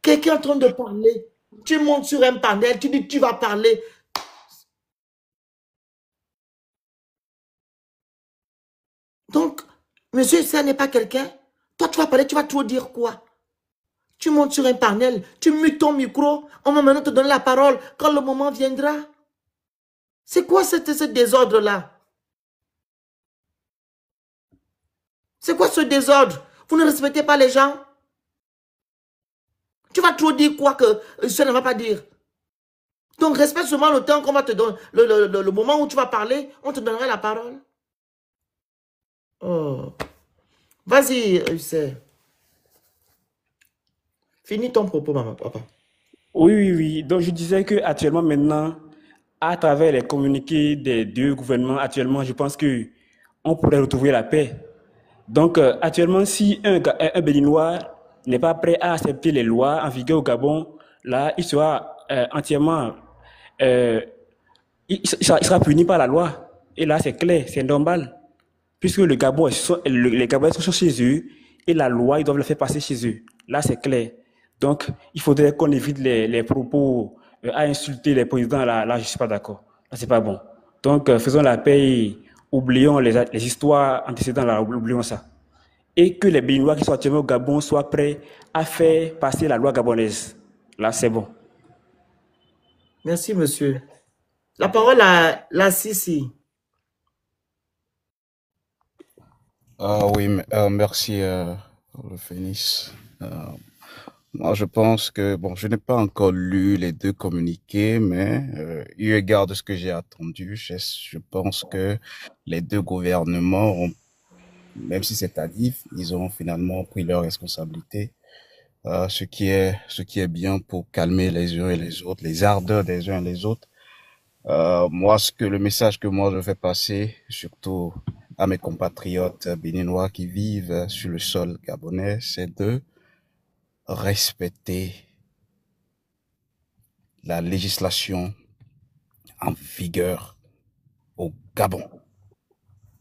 Quelqu'un est en train de parler. Tu montes sur un panel, tu dis tu vas parler. Donc, monsieur, ça n'est pas quelqu'un. Toi, tu vas parler, tu vas trop dire quoi? Tu montes sur un panel, tu mutes ton micro, on va maintenant te donner la parole quand le moment viendra. C'est quoi ce désordre-là? C'est quoi ce désordre? Vous ne respectez pas les gens? Tu vas trop dire quoi que ça ne va pas dire. Donc, respecte seulement le temps qu'on va te donner, le moment où tu vas parler, on te donnera la parole. Oh. Vas-y, Hussein. Finis ton propos, maman, papa. Oui. Donc, je disais qu'actuellement, maintenant, à travers les communiqués des deux gouvernements, actuellement, je pense qu'on pourrait retrouver la paix. Donc, actuellement, si un Béninois n'est pas prêt à accepter les lois en vigueur au Gabon, là, il sera entièrement... il sera puni par la loi. Et là, c'est clair, c'est normal. Puisque les Gabonais sont chez eux et la loi, ils doivent le faire passer chez eux. Là, c'est clair. Donc, il faudrait qu'on évite les propos à insulter les présidents. Là, je ne suis pas d'accord. Là, ce n'est pas bon. Donc, faisons la paix et oublions les histoires antécédentes. Là, oublions ça. Et que les Béninois qui sont actuellement au Gabon soient prêts à faire passer la loi gabonaise. Là, c'est bon. Merci, monsieur. La parole à la Sissi. Oui, merci, le Phénix. Moi, je pense que, bon, je n'ai pas encore lu les deux communiqués, mais eu égard de ce que j'ai entendu, je pense que les deux gouvernements ont, même si c'est tardif, ils ont finalement pris leurs responsabilités, ce qui est bien pour calmer les uns et les autres, les ardeurs des uns et des autres. Moi, le message que moi je fais passer, surtout à mes compatriotes béninois qui vivent sur le sol gabonais, c'est de respecter la législation en vigueur au Gabon.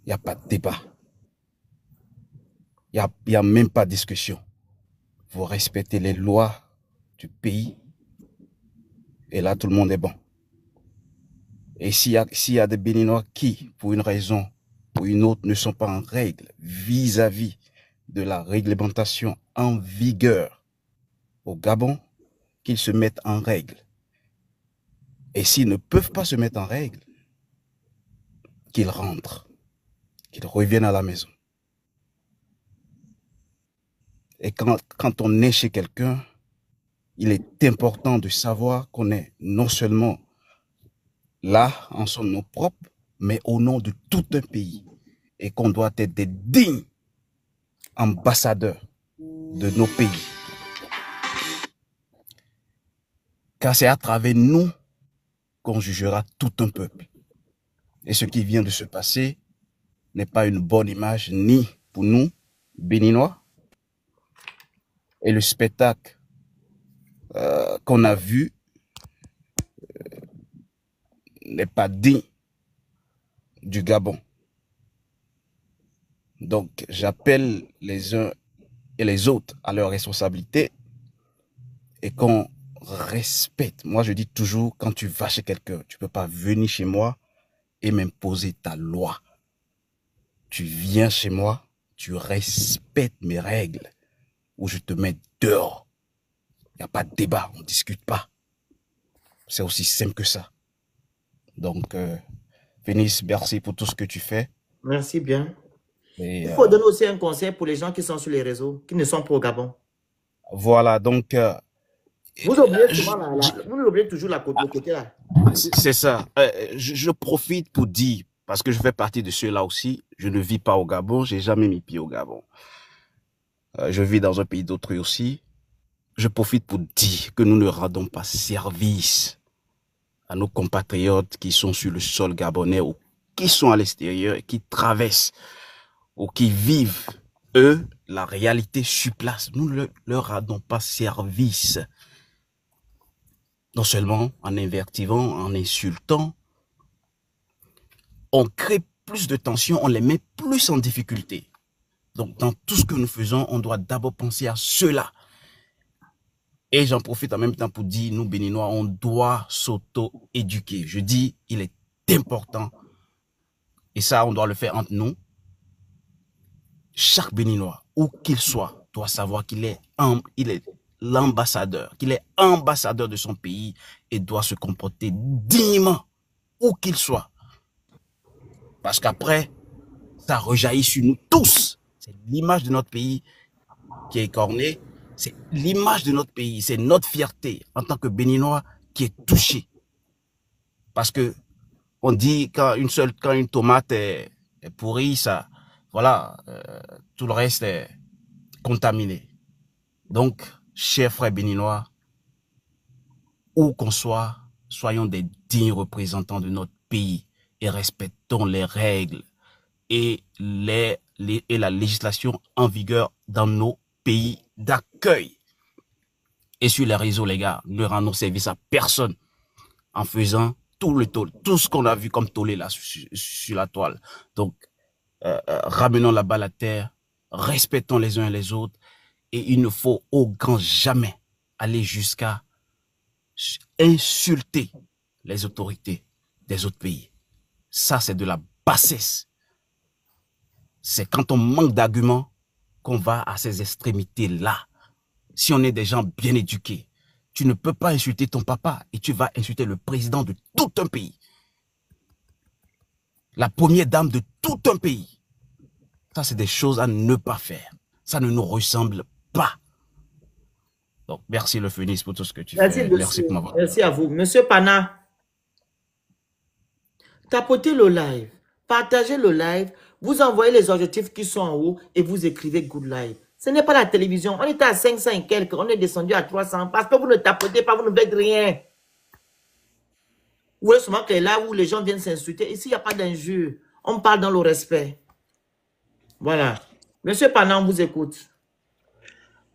Il n'y a pas de débat. Il n'y a même pas de discussion. Vous respectez les lois du pays et là, tout le monde est bon. Et s'il y a des Béninois qui, pour une raison ou une autre, ne sont pas en règle vis-à-vis de la réglementation en vigueur au Gabon, qu'ils se mettent en règle. Et s'ils ne peuvent pas se mettre en règle, qu'ils rentrent, qu'ils reviennent à la maison. Et quand on est chez quelqu'un, il est important de savoir qu'on est non seulement là en son nom propre, mais au nom de tout un pays. Et qu'on doit être des dignes ambassadeurs de nos pays. Car c'est à travers nous qu'on jugera tout un peuple. Et ce qui vient de se passer n'est pas une bonne image ni pour nous, Béninois. Et le spectacle qu'on a vu n'est pas digne du Gabon. Donc, j'appelle les uns et les autres à leur responsabilité et qu'on respecte. Moi, je dis toujours, quand tu vas chez quelqu'un, tu peux pas venir chez moi et m'imposer ta loi. Tu viens chez moi, tu respectes mes règles ou je te mets dehors. Il n'y a pas de débat, on ne discute pas. C'est aussi simple que ça. Donc, Phénix, merci pour tout ce que tu fais. Merci bien. Et, il faut donner aussi un conseil pour les gens qui sont sur les réseaux, qui ne sont pas au Gabon. Voilà, donc... vous oubliez toujours le côté là. C'est ça. Je profite pour dire, parce que je fais partie de ceux-là aussi, je ne vis pas au Gabon, j'ai jamais mis pied au Gabon. Je vis dans un pays d'autrui aussi. Je profite pour dire que nous ne rendons pas service à nos compatriotes qui sont sur le sol gabonais ou qui sont à l'extérieur et qui traversent ou qui vivent, eux, la réalité sur place. Nous ne leur rendons pas service. Non seulement en invectivant, en insultant, on crée plus de tension, on les met plus en difficulté. Donc, dans tout ce que nous faisons, on doit d'abord penser à cela. Et j'en profite en même temps pour dire, nous, Béninois, on doit s'auto-éduquer. Je dis, il est important, et ça, on doit le faire entre nous. Chaque Béninois, où qu'il soit, doit savoir qu'il est l'ambassadeur, qu'il est ambassadeur de son pays et doit se comporter dignement, où qu'il soit. Parce qu'après, ça rejaillit sur nous tous. C'est l'image de notre pays qui est écornée. C'est l'image de notre pays. C'est notre fierté en tant que Béninois qui est touchée. Parce que on dit quand une tomate est pourrie, ça, voilà, tout le reste est contaminé. Donc, chers frères béninois, où qu'on soit, soyons des dignes représentants de notre pays et respectons les règles et la législation en vigueur dans nos pays d'accueil. Et sur les réseaux, les gars, ne rendons service à personne en faisant tout ce qu'on a vu comme tollé là sur la toile. Donc, ramenons la balle à terre, respectons les uns les autres, et il ne faut au grand jamais aller jusqu'à insulter les autorités des autres pays. Ça, c'est de la bassesse. C'est quand on manque d'arguments qu'on va à ces extrémités-là. Si on est des gens bien éduqués, tu ne peux pas insulter ton papa et tu vas insulter le président de tout un pays. La première dame de tout un pays. Ça, c'est des choses à ne pas faire. Ça ne nous ressemble pas. Donc, merci le Phénix pour tout ce que tu fais. Merci pour m'avoir. Merci à vous. Monsieur Pana, tapotez le live, partagez le live, vous envoyez les objectifs qui sont en haut et vous écrivez Good Live. Ce n'est pas la télévision. On était à 500 et quelques, on est descendu à 300 parce que vous ne tapotez pas, vous ne faites rien. Vous voyez seulement que là où les gens viennent s'insulter, ici il n'y a pas d'injure. On parle dans le respect. Voilà. Monsieur Pana, on vous écoute.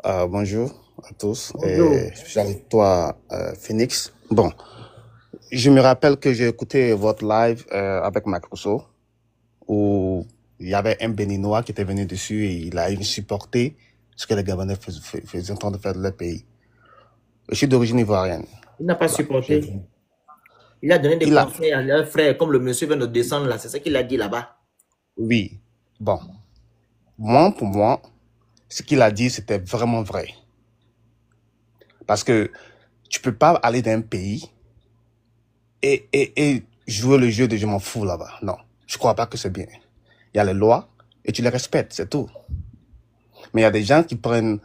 Bonjour à tous. Je suis avec toi, Phénix. Bon, je me rappelle que j'ai écouté votre live avec Macroso où il y avait un Béninois qui était venu dessus et il a supporté ce que les Gabonais faisaient en train de faire de leur pays. Je suis d'origine ivoirienne. Il n'a pas supporté. Il a donné des conseils à leurs frères, comme le monsieur vient de descendre là. C'est ça qu'il a dit là-bas. Oui. Bon. Pour moi, ce qu'il a dit, c'était vraiment vrai. Parce que tu peux pas aller dans un pays et jouer le jeu de je m'en fous là-bas. Non, je crois pas que c'est bien. Il y a les lois et tu les respectes, c'est tout. Mais il y a des gens qui prennent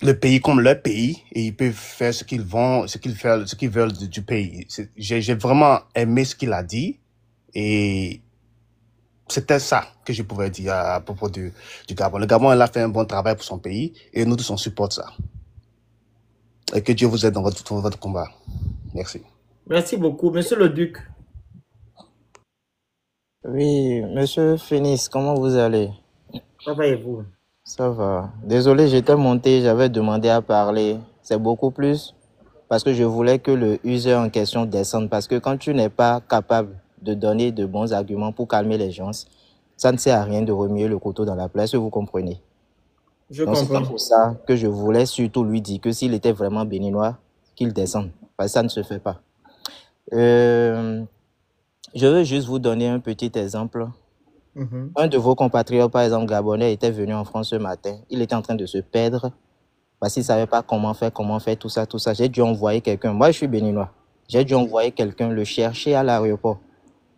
le pays comme leur pays et ils peuvent faire ce qu'ils veulent du pays. J'ai vraiment aimé ce qu'il a dit et c'était ça que je pouvais dire à propos du Gabon. Le Gabon, il a fait un bon travail pour son pays et nous tous on supporte ça. Et que Dieu vous aide dans votre combat. Merci. Merci beaucoup. Monsieur le Duc. Oui, monsieur Phoenix, comment vous allez? Ça va et vous? Ça va. Désolé, j'étais monté, j'avais demandé à parler. C'est beaucoup plus parce que je voulais que le user en question descende. Parce que quand tu n'es pas capable de donner de bons arguments pour calmer les gens, ça ne sert à rien de remuer le couteau dans la plaie, vous comprenez? Je Donc comprends. c'est pour ça que je voulais surtout lui dire que s'il était vraiment béninois, qu'il descende. Parce que ça ne se fait pas. Je veux juste vous donner un petit exemple. Un de vos compatriotes, par exemple gabonais, était venu en France ce matin. Il était en train de se perdre parce qu'il ne savait pas comment faire, tout ça, tout ça. J'ai dû envoyer quelqu'un. Moi, je suis béninois. J'ai dû envoyer quelqu'un le chercher à l'aéroport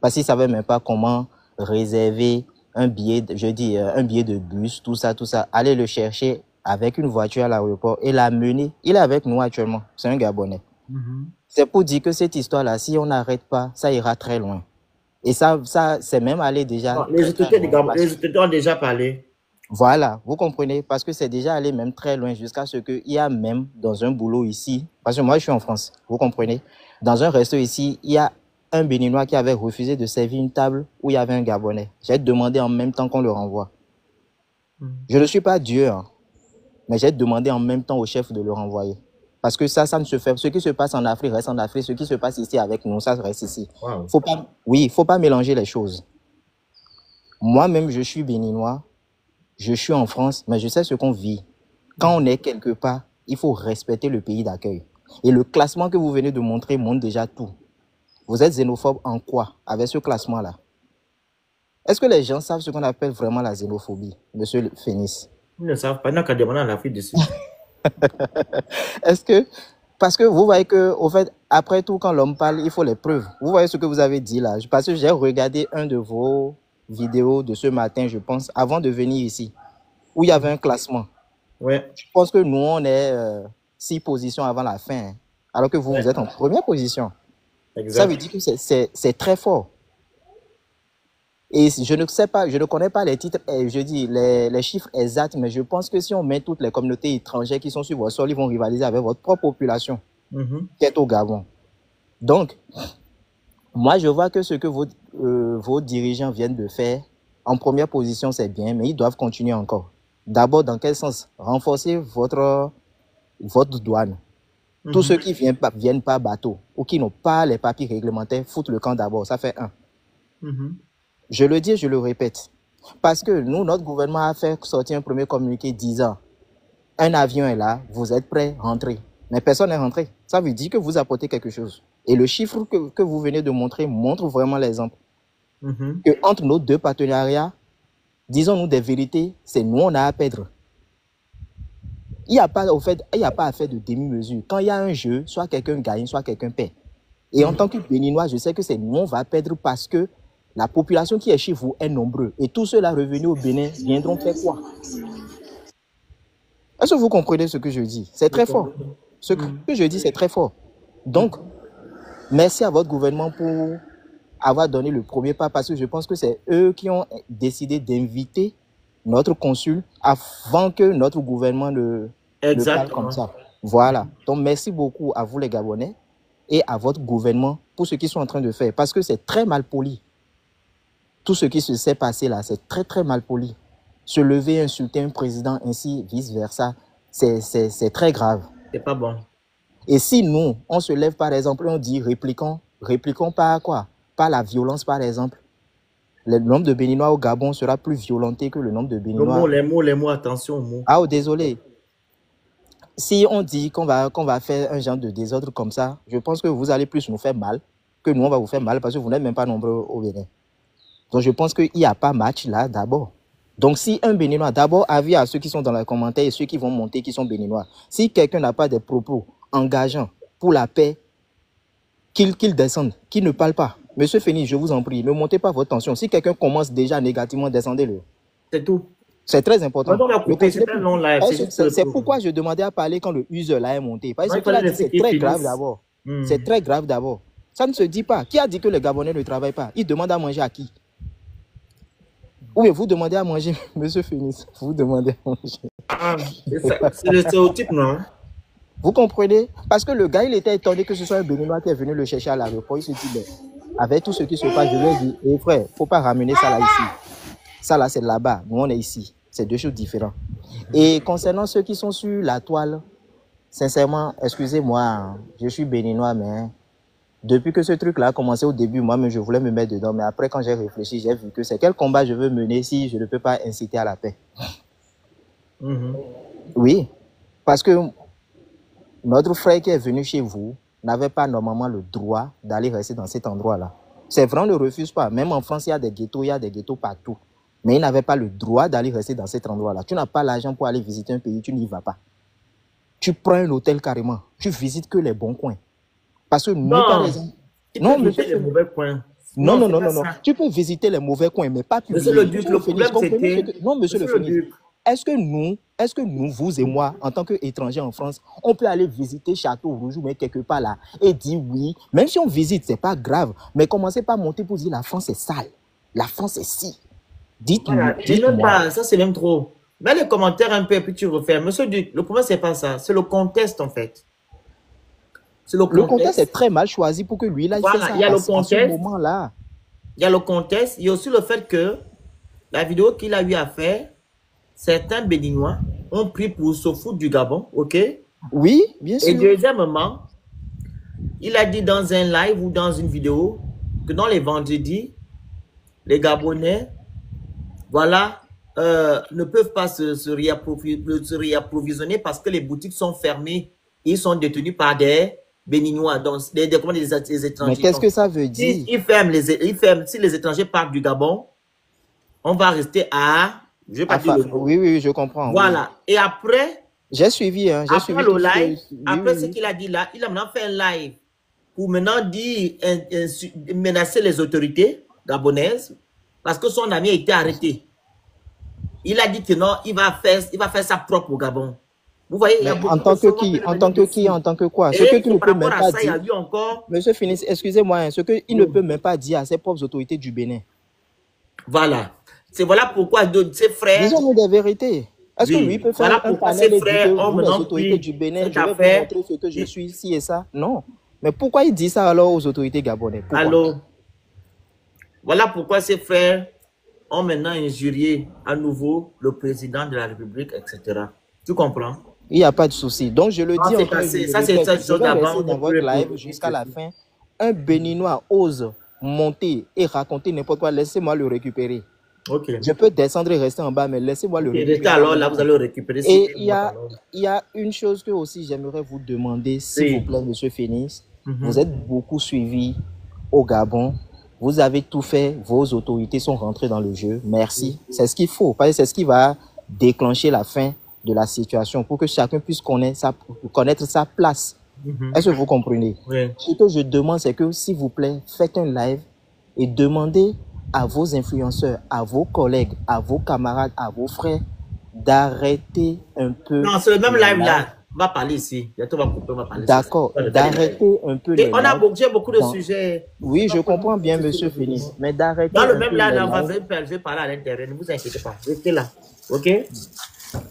parce qu'il ne savait même pas comment réserver un billet, un billet de bus, tout ça, tout ça. Aller le chercher avec une voiture à l'aéroport et l'amener. Il est avec nous actuellement. C'est un Gabonais. C'est pour dire que cette histoire-là, si on n'arrête pas, ça ira très loin. Et ça c'est même allé déjà... Non, les autorités ont déjà parlé. Voilà, vous comprenez, parce que c'est déjà allé même très loin jusqu'à ce qu'il y a même dans un boulot ici, parce que moi je suis en France, vous comprenez, dans un resto ici, il y a un Béninois qui avait refusé de servir une table où il y avait un Gabonais. J'ai demandé en même temps qu'on le renvoie. Je ne suis pas Dieu, hein, mais j'ai demandé en même temps au chef de le renvoyer. Parce que ça ne se fait. Ce qui se passe en Afrique reste en Afrique. Ce qui se passe ici avec nous, ça reste ici. Wow. Faut pas mélanger les choses. Moi-même, je suis béninois. Je suis en France, mais je sais ce qu'on vit. Quand on est quelque part, il faut respecter le pays d'accueil. Et le classement que vous venez de montrer montre déjà tout. Vous êtes xénophobe en quoi avec ce classement-là? Est-ce que les gens savent ce qu'on appelle vraiment la xénophobie, monsieur Phoenix? Ils ne savent pas. Il n'y a qu'à demander en Afrique dessus. Est-ce que... Parce que vous voyez que, au fait, après tout, quand l'homme parle, il faut les preuves. Vous voyez ce que vous avez dit là. Parce que j'ai regardé un de vos vidéos de ce matin, je pense, avant de venir ici, où il y avait un classement. Ouais. Je pense que nous, on est 6 positions avant la fin, hein, alors que vous, vous êtes en première position. Exact. Ça veut dire que c'est très fort. Et je ne sais pas, je ne connais pas les titres, les chiffres exacts, mais je pense que si on met toutes les communautés étrangères qui sont sur votre sol, ils vont rivaliser avec votre propre population qui est au Gabon. Donc, moi, je vois que ce que vos dirigeants viennent de faire, en première position, c'est bien, mais ils doivent continuer encore. D'abord, dans quel sens? Renforcer votre douane. Tous ceux qui viennent par bateau ou qui n'ont pas les papiers réglementaires, foutent le camp d'abord. Ça fait 1. Je le dis et je le répète. Parce que nous, notre gouvernement a fait sortir un premier communiqué disant un avion est là, vous êtes prêts, rentrez. Mais personne n'est rentré. Ça veut dire que vous apportez quelque chose. Et le chiffre que vous venez de montrer montre vraiment l'exemple. Que entre nos deux partenariats, disons-nous des vérités, c'est nous on a à perdre. Il n'y a pas, au fait, il n'y a pas à faire de demi-mesure. Quand il y a un jeu, soit quelqu'un gagne, soit quelqu'un perd. Et en tant que Béninois, je sais que c'est nous on va perdre parce que la population qui est chez vous est nombreuse. Et tous ceux-là revenus au Bénin viendront faire quoi? Est-ce que vous comprenez ce que je dis? C'est très fort. Ce que je dis, c'est très fort. Donc, merci à votre gouvernement pour avoir donné le premier pas parce que je pense que c'est eux qui ont décidé d'inviter notre consul avant que notre gouvernement ne parle comme ça. Voilà. Donc, merci beaucoup à vous les Gabonais et à votre gouvernement pour ce qu'ils sont en train de faire parce que c'est très mal poli. Tout ce qui se s'est passé là, c'est très très mal poli. Se lever, insulter un président, ainsi, vice-versa, c'est très grave. C'est pas bon. Et si nous, on se lève par exemple, on dit répliquons par quoi? Par la violence par exemple. Le nombre de Béninois au Gabon sera plus violenté que le nombre de Béninois. Les mots, attention aux mots. Ah, oh, désolé. Si on dit qu'on va faire un genre de désordre comme ça, je pense que vous allez plus nous faire mal que nous, on va vous faire mal parce que vous n'êtes même pas nombreux au Bénin. Donc, je pense qu'il n'y a pas match là d'abord. Donc, si un Béninois, d'abord, avis à ceux qui sont dans les commentaires et ceux qui vont monter qui sont Béninois, si quelqu'un n'a pas des propos engageants pour la paix, qu'il descende, qu'il ne parle pas. Monsieur Phénix, je vous en prie, ne montez pas votre tension. Si quelqu'un commence déjà négativement, descendez-le. C'est tout. C'est très important. C'est pourquoi je demandais à parler quand le user là est monté. Parce que c'est très grave d'abord. C'est très grave d'abord. Ça ne se dit pas. Qui a dit que les Gabonais ne travaillent pas? Ils demandent à manger à qui? Oui, vous demandez à manger, monsieur Phénix. Vous demandez à manger. C'est le stéréotype, non? Vous comprenez? Parce que le gars, il était étonné que ce soit un Béninois qui est venu le chercher à l'aéroport. Il se dit, ben, avec tout ce qui se passe, je lui ai dit, eh, frère, il ne faut pas ramener ça là ici. Ça là, c'est là-bas. Nous, on est ici. C'est deux choses différentes. Et concernant ceux qui sont sur la toile, sincèrement, excusez-moi, je suis Béninois, mais depuis que ce truc-là a commencé au début, moi-même, je voulais me mettre dedans. Mais après, quand j'ai réfléchi, j'ai vu que c'est quel combat je veux mener si je ne peux pas inciter à la paix. Oui, parce que notre frère qui est venu chez vous n'avait pas normalement le droit d'aller rester dans cet endroit-là. C'est vrai, on ne le refuse pas. Même en France, il y a des ghettos partout. Mais il n'avait pas le droit d'aller rester dans cet endroit-là. Tu n'as pas l'argent pour aller visiter un pays, tu n'y vas pas. Tu prends un hôtel carrément. Tu visites que les bons coins. Parce que nous, par exemple... Non, mais les mauvais coins. Non. Tu peux visiter les mauvais coins, mais pas publier. Monsieur le Duc, le problème c'était... Non, monsieur le Phénix. Est-ce que nous, vous et moi, en tant qu'étrangers en France, on peut aller visiter Château Rouge ou quelque part là et dire oui, même si on visite, c'est pas grave, mais commencez pas à monter pour dire la France est sale, la France est si. Dites-moi. Voilà, ça c'est même trop. Mets les commentaires un peu et puis tu refais. Monsieur Duc, le problème c'est pas ça, c'est le contexte en fait. Le contexte est très mal choisi pour que lui là, il fait ça il y a le contexte, à ce moment-là. Il y a le contexte, il y a aussi le fait que la vidéo qu'il a eu à faire, certains Béninois ont pris pour se foutre du Gabon, ok? Oui, bien sûr. Et deuxièmement, il a dit dans un live ou dans une vidéo que dans les vendredis, les Gabonais, voilà, ne peuvent pas se réapprovisionner parce que les boutiques sont fermées. Ils sont détenus par des Béninois, donc des étrangers. Mais qu'est-ce que ça veut dire? Ils ferment, si les étrangers partent du Gabon, on va rester à... Je vais pas dire le mot. Oui, je comprends. Voilà. Oui. Et après... J'ai suivi, hein. Après le live, après ce qu'il a dit là, il a maintenant fait un live pour maintenant dire, menacer les autorités gabonaises parce que son ami a été arrêté. Il a dit que non, il va faire ça propre au Gabon. Vous voyez, il y a en tant que qui? En tant que qui? En tant que quoi? Ce que tu ne peux même pas dire. Monsieur Phénix, excusez-moi, ce qu'il ne peut même pas dire à ses propres autorités du Bénin. Voilà. C'est voilà pourquoi ses frères... Disons-nous des vérités. Est-ce que lui peut faire un panel et dire que les autorités du Bénin, je vais vous montrer ce que je suis ici et ça? Non. Mais pourquoi il dit ça alors aux autorités gabonaises? Alors, voilà pourquoi ses frères ont maintenant injurié à nouveau le président de la République, etc. Tu comprends? Il n'y a pas de souci. Donc, je le dis encore. Ça, c'est ça chose d'avant. Dans votre live jusqu'à la fin, un Béninois ose monter et raconter n'importe quoi. Laissez-moi le récupérer. Okay. Je peux descendre et rester en bas, mais laissez-moi le récupérer. Alors là, vous allez le récupérer. Et il y a une chose que aussi j'aimerais vous demander, s'il vous plaît, monsieur Phénix. Vous êtes beaucoup suivi au Gabon. Vous avez tout fait. Vos autorités sont rentrées dans le jeu. Merci. C'est ce qu'il faut. Parce que c'est ce qui va déclencher la fin de la situation pour que chacun puisse connaître sa place. Est-ce que vous comprenez? Ce que je demande, c'est que, s'il vous plaît, faites un live et demandez à vos influenceurs, à vos collègues, à vos camarades, à vos frères, d'arrêter un peu. Non, c'est le même live là. On va parler ici. Bientôt, on va couper, on va parler. D'accord. D'arrêter un peu. Et on a beaucoup de sujets. Oui, je comprends bien, monsieur Phénix. Mais d'arrêter. Dans le même live, je vais parler à l'intérieur. Ne vous inquiétez pas. Restez là. OK?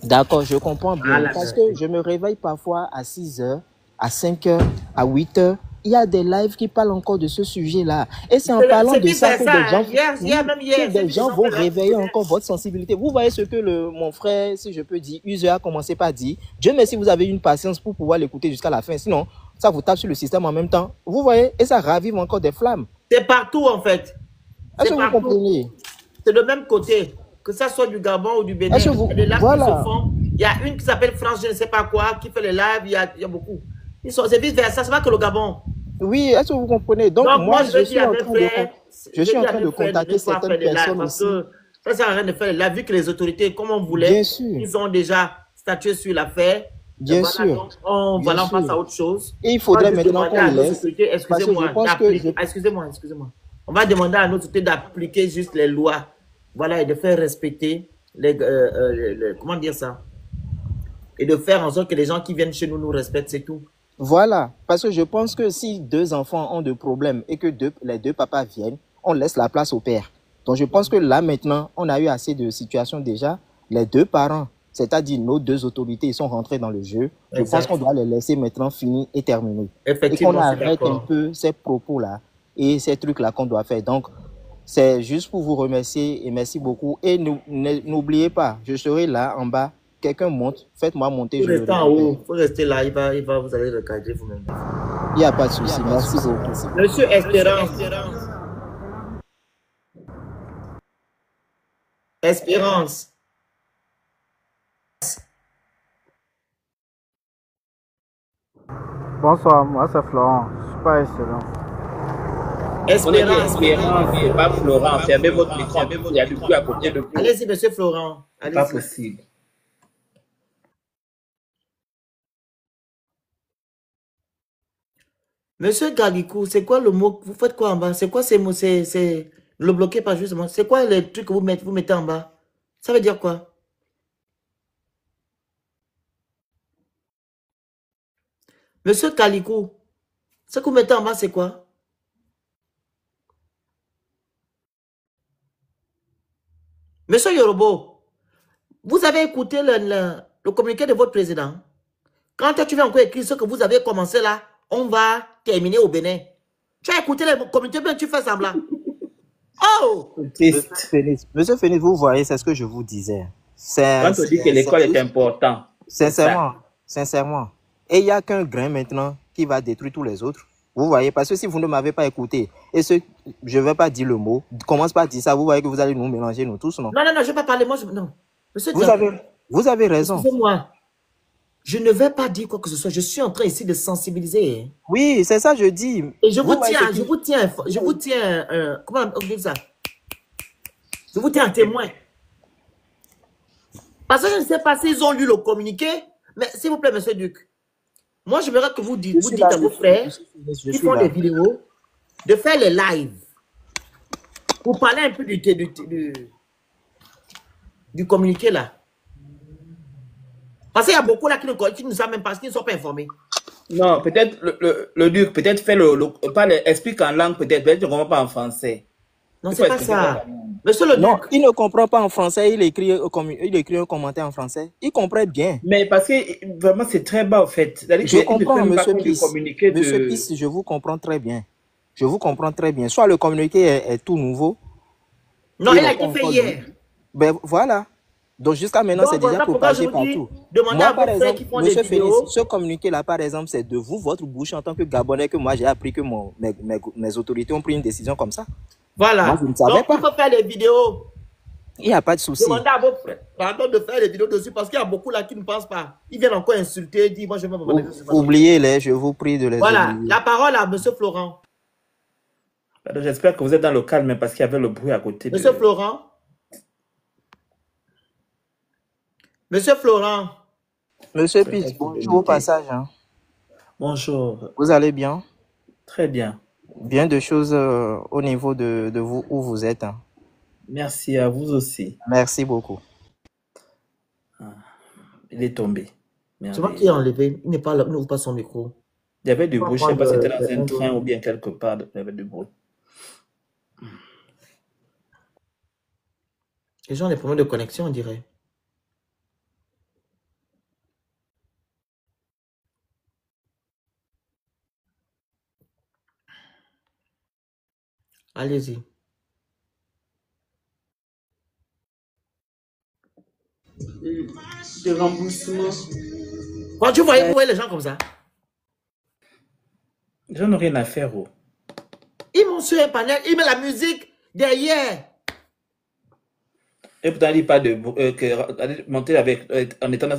D'accord, je comprends bien. Parce que je me réveille parfois à 6 h, à 5 h, à 8 h. Il y a des lives qui parlent encore de ce sujet-là. Et c'est en parlant de ça que des gens vont réveiller encore votre sensibilité. Vous voyez ce que mon frère, si je peux dire, User a commencé par dire. Dieu merci, vous avez une patience pour pouvoir l'écouter jusqu'à la fin. Sinon, ça vous tape sur le système en même temps. Vous voyez, et ça ravive encore des flammes. C'est partout en fait. Est-ce que vous comprenez? C'est le même côté. Que ça soit du Gabon ou du Bénin. Voilà. Il y a une qui s'appelle France, je ne sais pas quoi, qui fait les lives. Il y a beaucoup. C'est vice versa, c'est pas que le Gabon. Oui, est-ce que vous comprenez? Donc, moi, je suis en train de contacter certaines personnes ici. Ça sert à rien de faire la vu que les autorités, comme on voulait, ils ont déjà statué sur l'affaire. Bien sûr. On passe à autre chose. Et il faudrait maintenant qu'on laisse. Excusez-moi. On va demander à nos autorités d'appliquer juste les lois. Voilà, et de faire respecter comment dire ça? Et de faire en sorte que les gens qui viennent chez nous nous respectent, c'est tout. Voilà, parce que je pense que si 2 enfants ont de problèmes et que les 2 papas viennent, on laisse la place au père. Donc je pense que là maintenant, on a eu assez de situations déjà. Les 2 parents, c'est-à-dire nos 2 autorités, ils sont rentrés dans le jeu. Je pense qu'on doit les laisser maintenant finir et terminer. Effectivement, et qu'on arrête un peu ces propos-là et ces trucs-là qu'on doit faire. Donc, c'est juste pour vous remercier et merci beaucoup. Et n'oubliez pas, je serai là en bas. Quelqu'un monte, faites-moi monter. Il faut rester là, vous allez recadrer vous-même. Il n'y a pas de souci, merci beaucoup. Monsieur Espérance. Espérance. Bonsoir, moi c'est Florent. Je ne suis pas Espérance. Espérance, pas Florent. Fermez votre micro. Il y a du bruit à côté de vous. Allez-y, monsieur Florent. Pas possible. Monsieur Galikou, c'est quoi le mot? Vous faites quoi en bas? C'est quoi ces mots? C'est le bloquez pas justement. C'est quoi les trucs que vous mettez en bas? Ça veut dire quoi? Monsieur Galikou, ce que vous mettez en bas, c'est quoi? Monsieur Yorobo, vous avez écouté le communiqué de votre président? Quand tu vas encore écrire ce que vous avez commencé là, on va terminer au Bénin. Tu as écouté le communiqué, bien tu fais semblant. Oh! Monsieur Phoenix, vous voyez, c'est ce que je vous disais. Quand on dit que l'école est importante. Sincèrement. Et il n'y a qu'un grain maintenant qui va détruire tous les autres. Vous voyez, parce que si vous ne m'avez pas écouté, je ne vais pas dire le mot, commence pas à dire ça, vous voyez que vous allez nous mélanger, nous tous, non? Non, je ne vais pas parler, non. Monsieur vous avez raison. Excusez-moi. Je ne vais pas dire quoi que ce soit. Je suis en train ici de sensibiliser. Oui, c'est ça, je dis. Et je vous tiens, comment on dit ça? Je vous tiens un témoin. Parce que je ne sais pas s'ils ont lu le communiqué, mais s'il vous plaît, monsieur Duc, moi, je voudrais que vous dites à vos frères qui font des vidéos de faire les lives pour parler un peu du communiqué là. Parce qu'il y a beaucoup là qui ne savent même pas, qui ne sont pas informés. Non, peut-être le Duc, peut-être fait explique en langue, peut-être ne comprend pas en français. Non, c'est pas ça. Monsieur le Duc. Non, il ne comprend pas en français, il écrit un commentaire en français. Il comprend bien. Mais parce que vraiment, c'est très bas, en fait. Je comprends, monsieur Piss. Monsieur Piss, je vous comprends très bien. Je vous comprends très bien. Soit le communiqué est tout nouveau. Non, il a été fait hier. Ben voilà. Donc jusqu'à maintenant, c'est déjà propagé partout. Moi, par exemple, monsieur Félix, ce communiqué-là, par exemple, c'est de vous, votre bouche, en tant que Gabonais, que moi, j'ai appris que mes autorités ont pris une décision comme ça. Voilà. Moi, je ne savais pas. Il faut faire les vidéos. Il n'y a pas de souci. Demandez à vos frères, pardon, de faire les vidéos dessus, parce qu'il y a beaucoup là qui ne pensent pas. Ils viennent encore insulter, dire, moi, je vais me oubliez-les, je vous prie de les Voilà, oublier. la parole à monsieur Florent. J'espère que vous êtes dans le calme, parce qu'il y avait le bruit à côté. Monsieur Florent. Monsieur Florent. Monsieur Piss, bonjour au passage. Hein. Bonjour. Vous allez bien? Très bien. Bien de choses au niveau de vous, où vous êtes. Hein. Merci à vous aussi. Merci beaucoup. Il est tombé. C'est moi qui ai enlevé. Il n'est pas là, il n'ouvre pas son micro. Il y avait du bruit, je ne sais pas si c'était dans un train ou bien quelque part, il y avait du bruit. Les gens ont des problèmes de connexion, on dirait. Allez-y. De remboursement. Quand tu voyais les gens comme ça, les gens n'ont rien à faire. Oh. Ils montent sur un panel, ils mettent la musique derrière. Et pourtant, il dit pas de monter avec en étant dans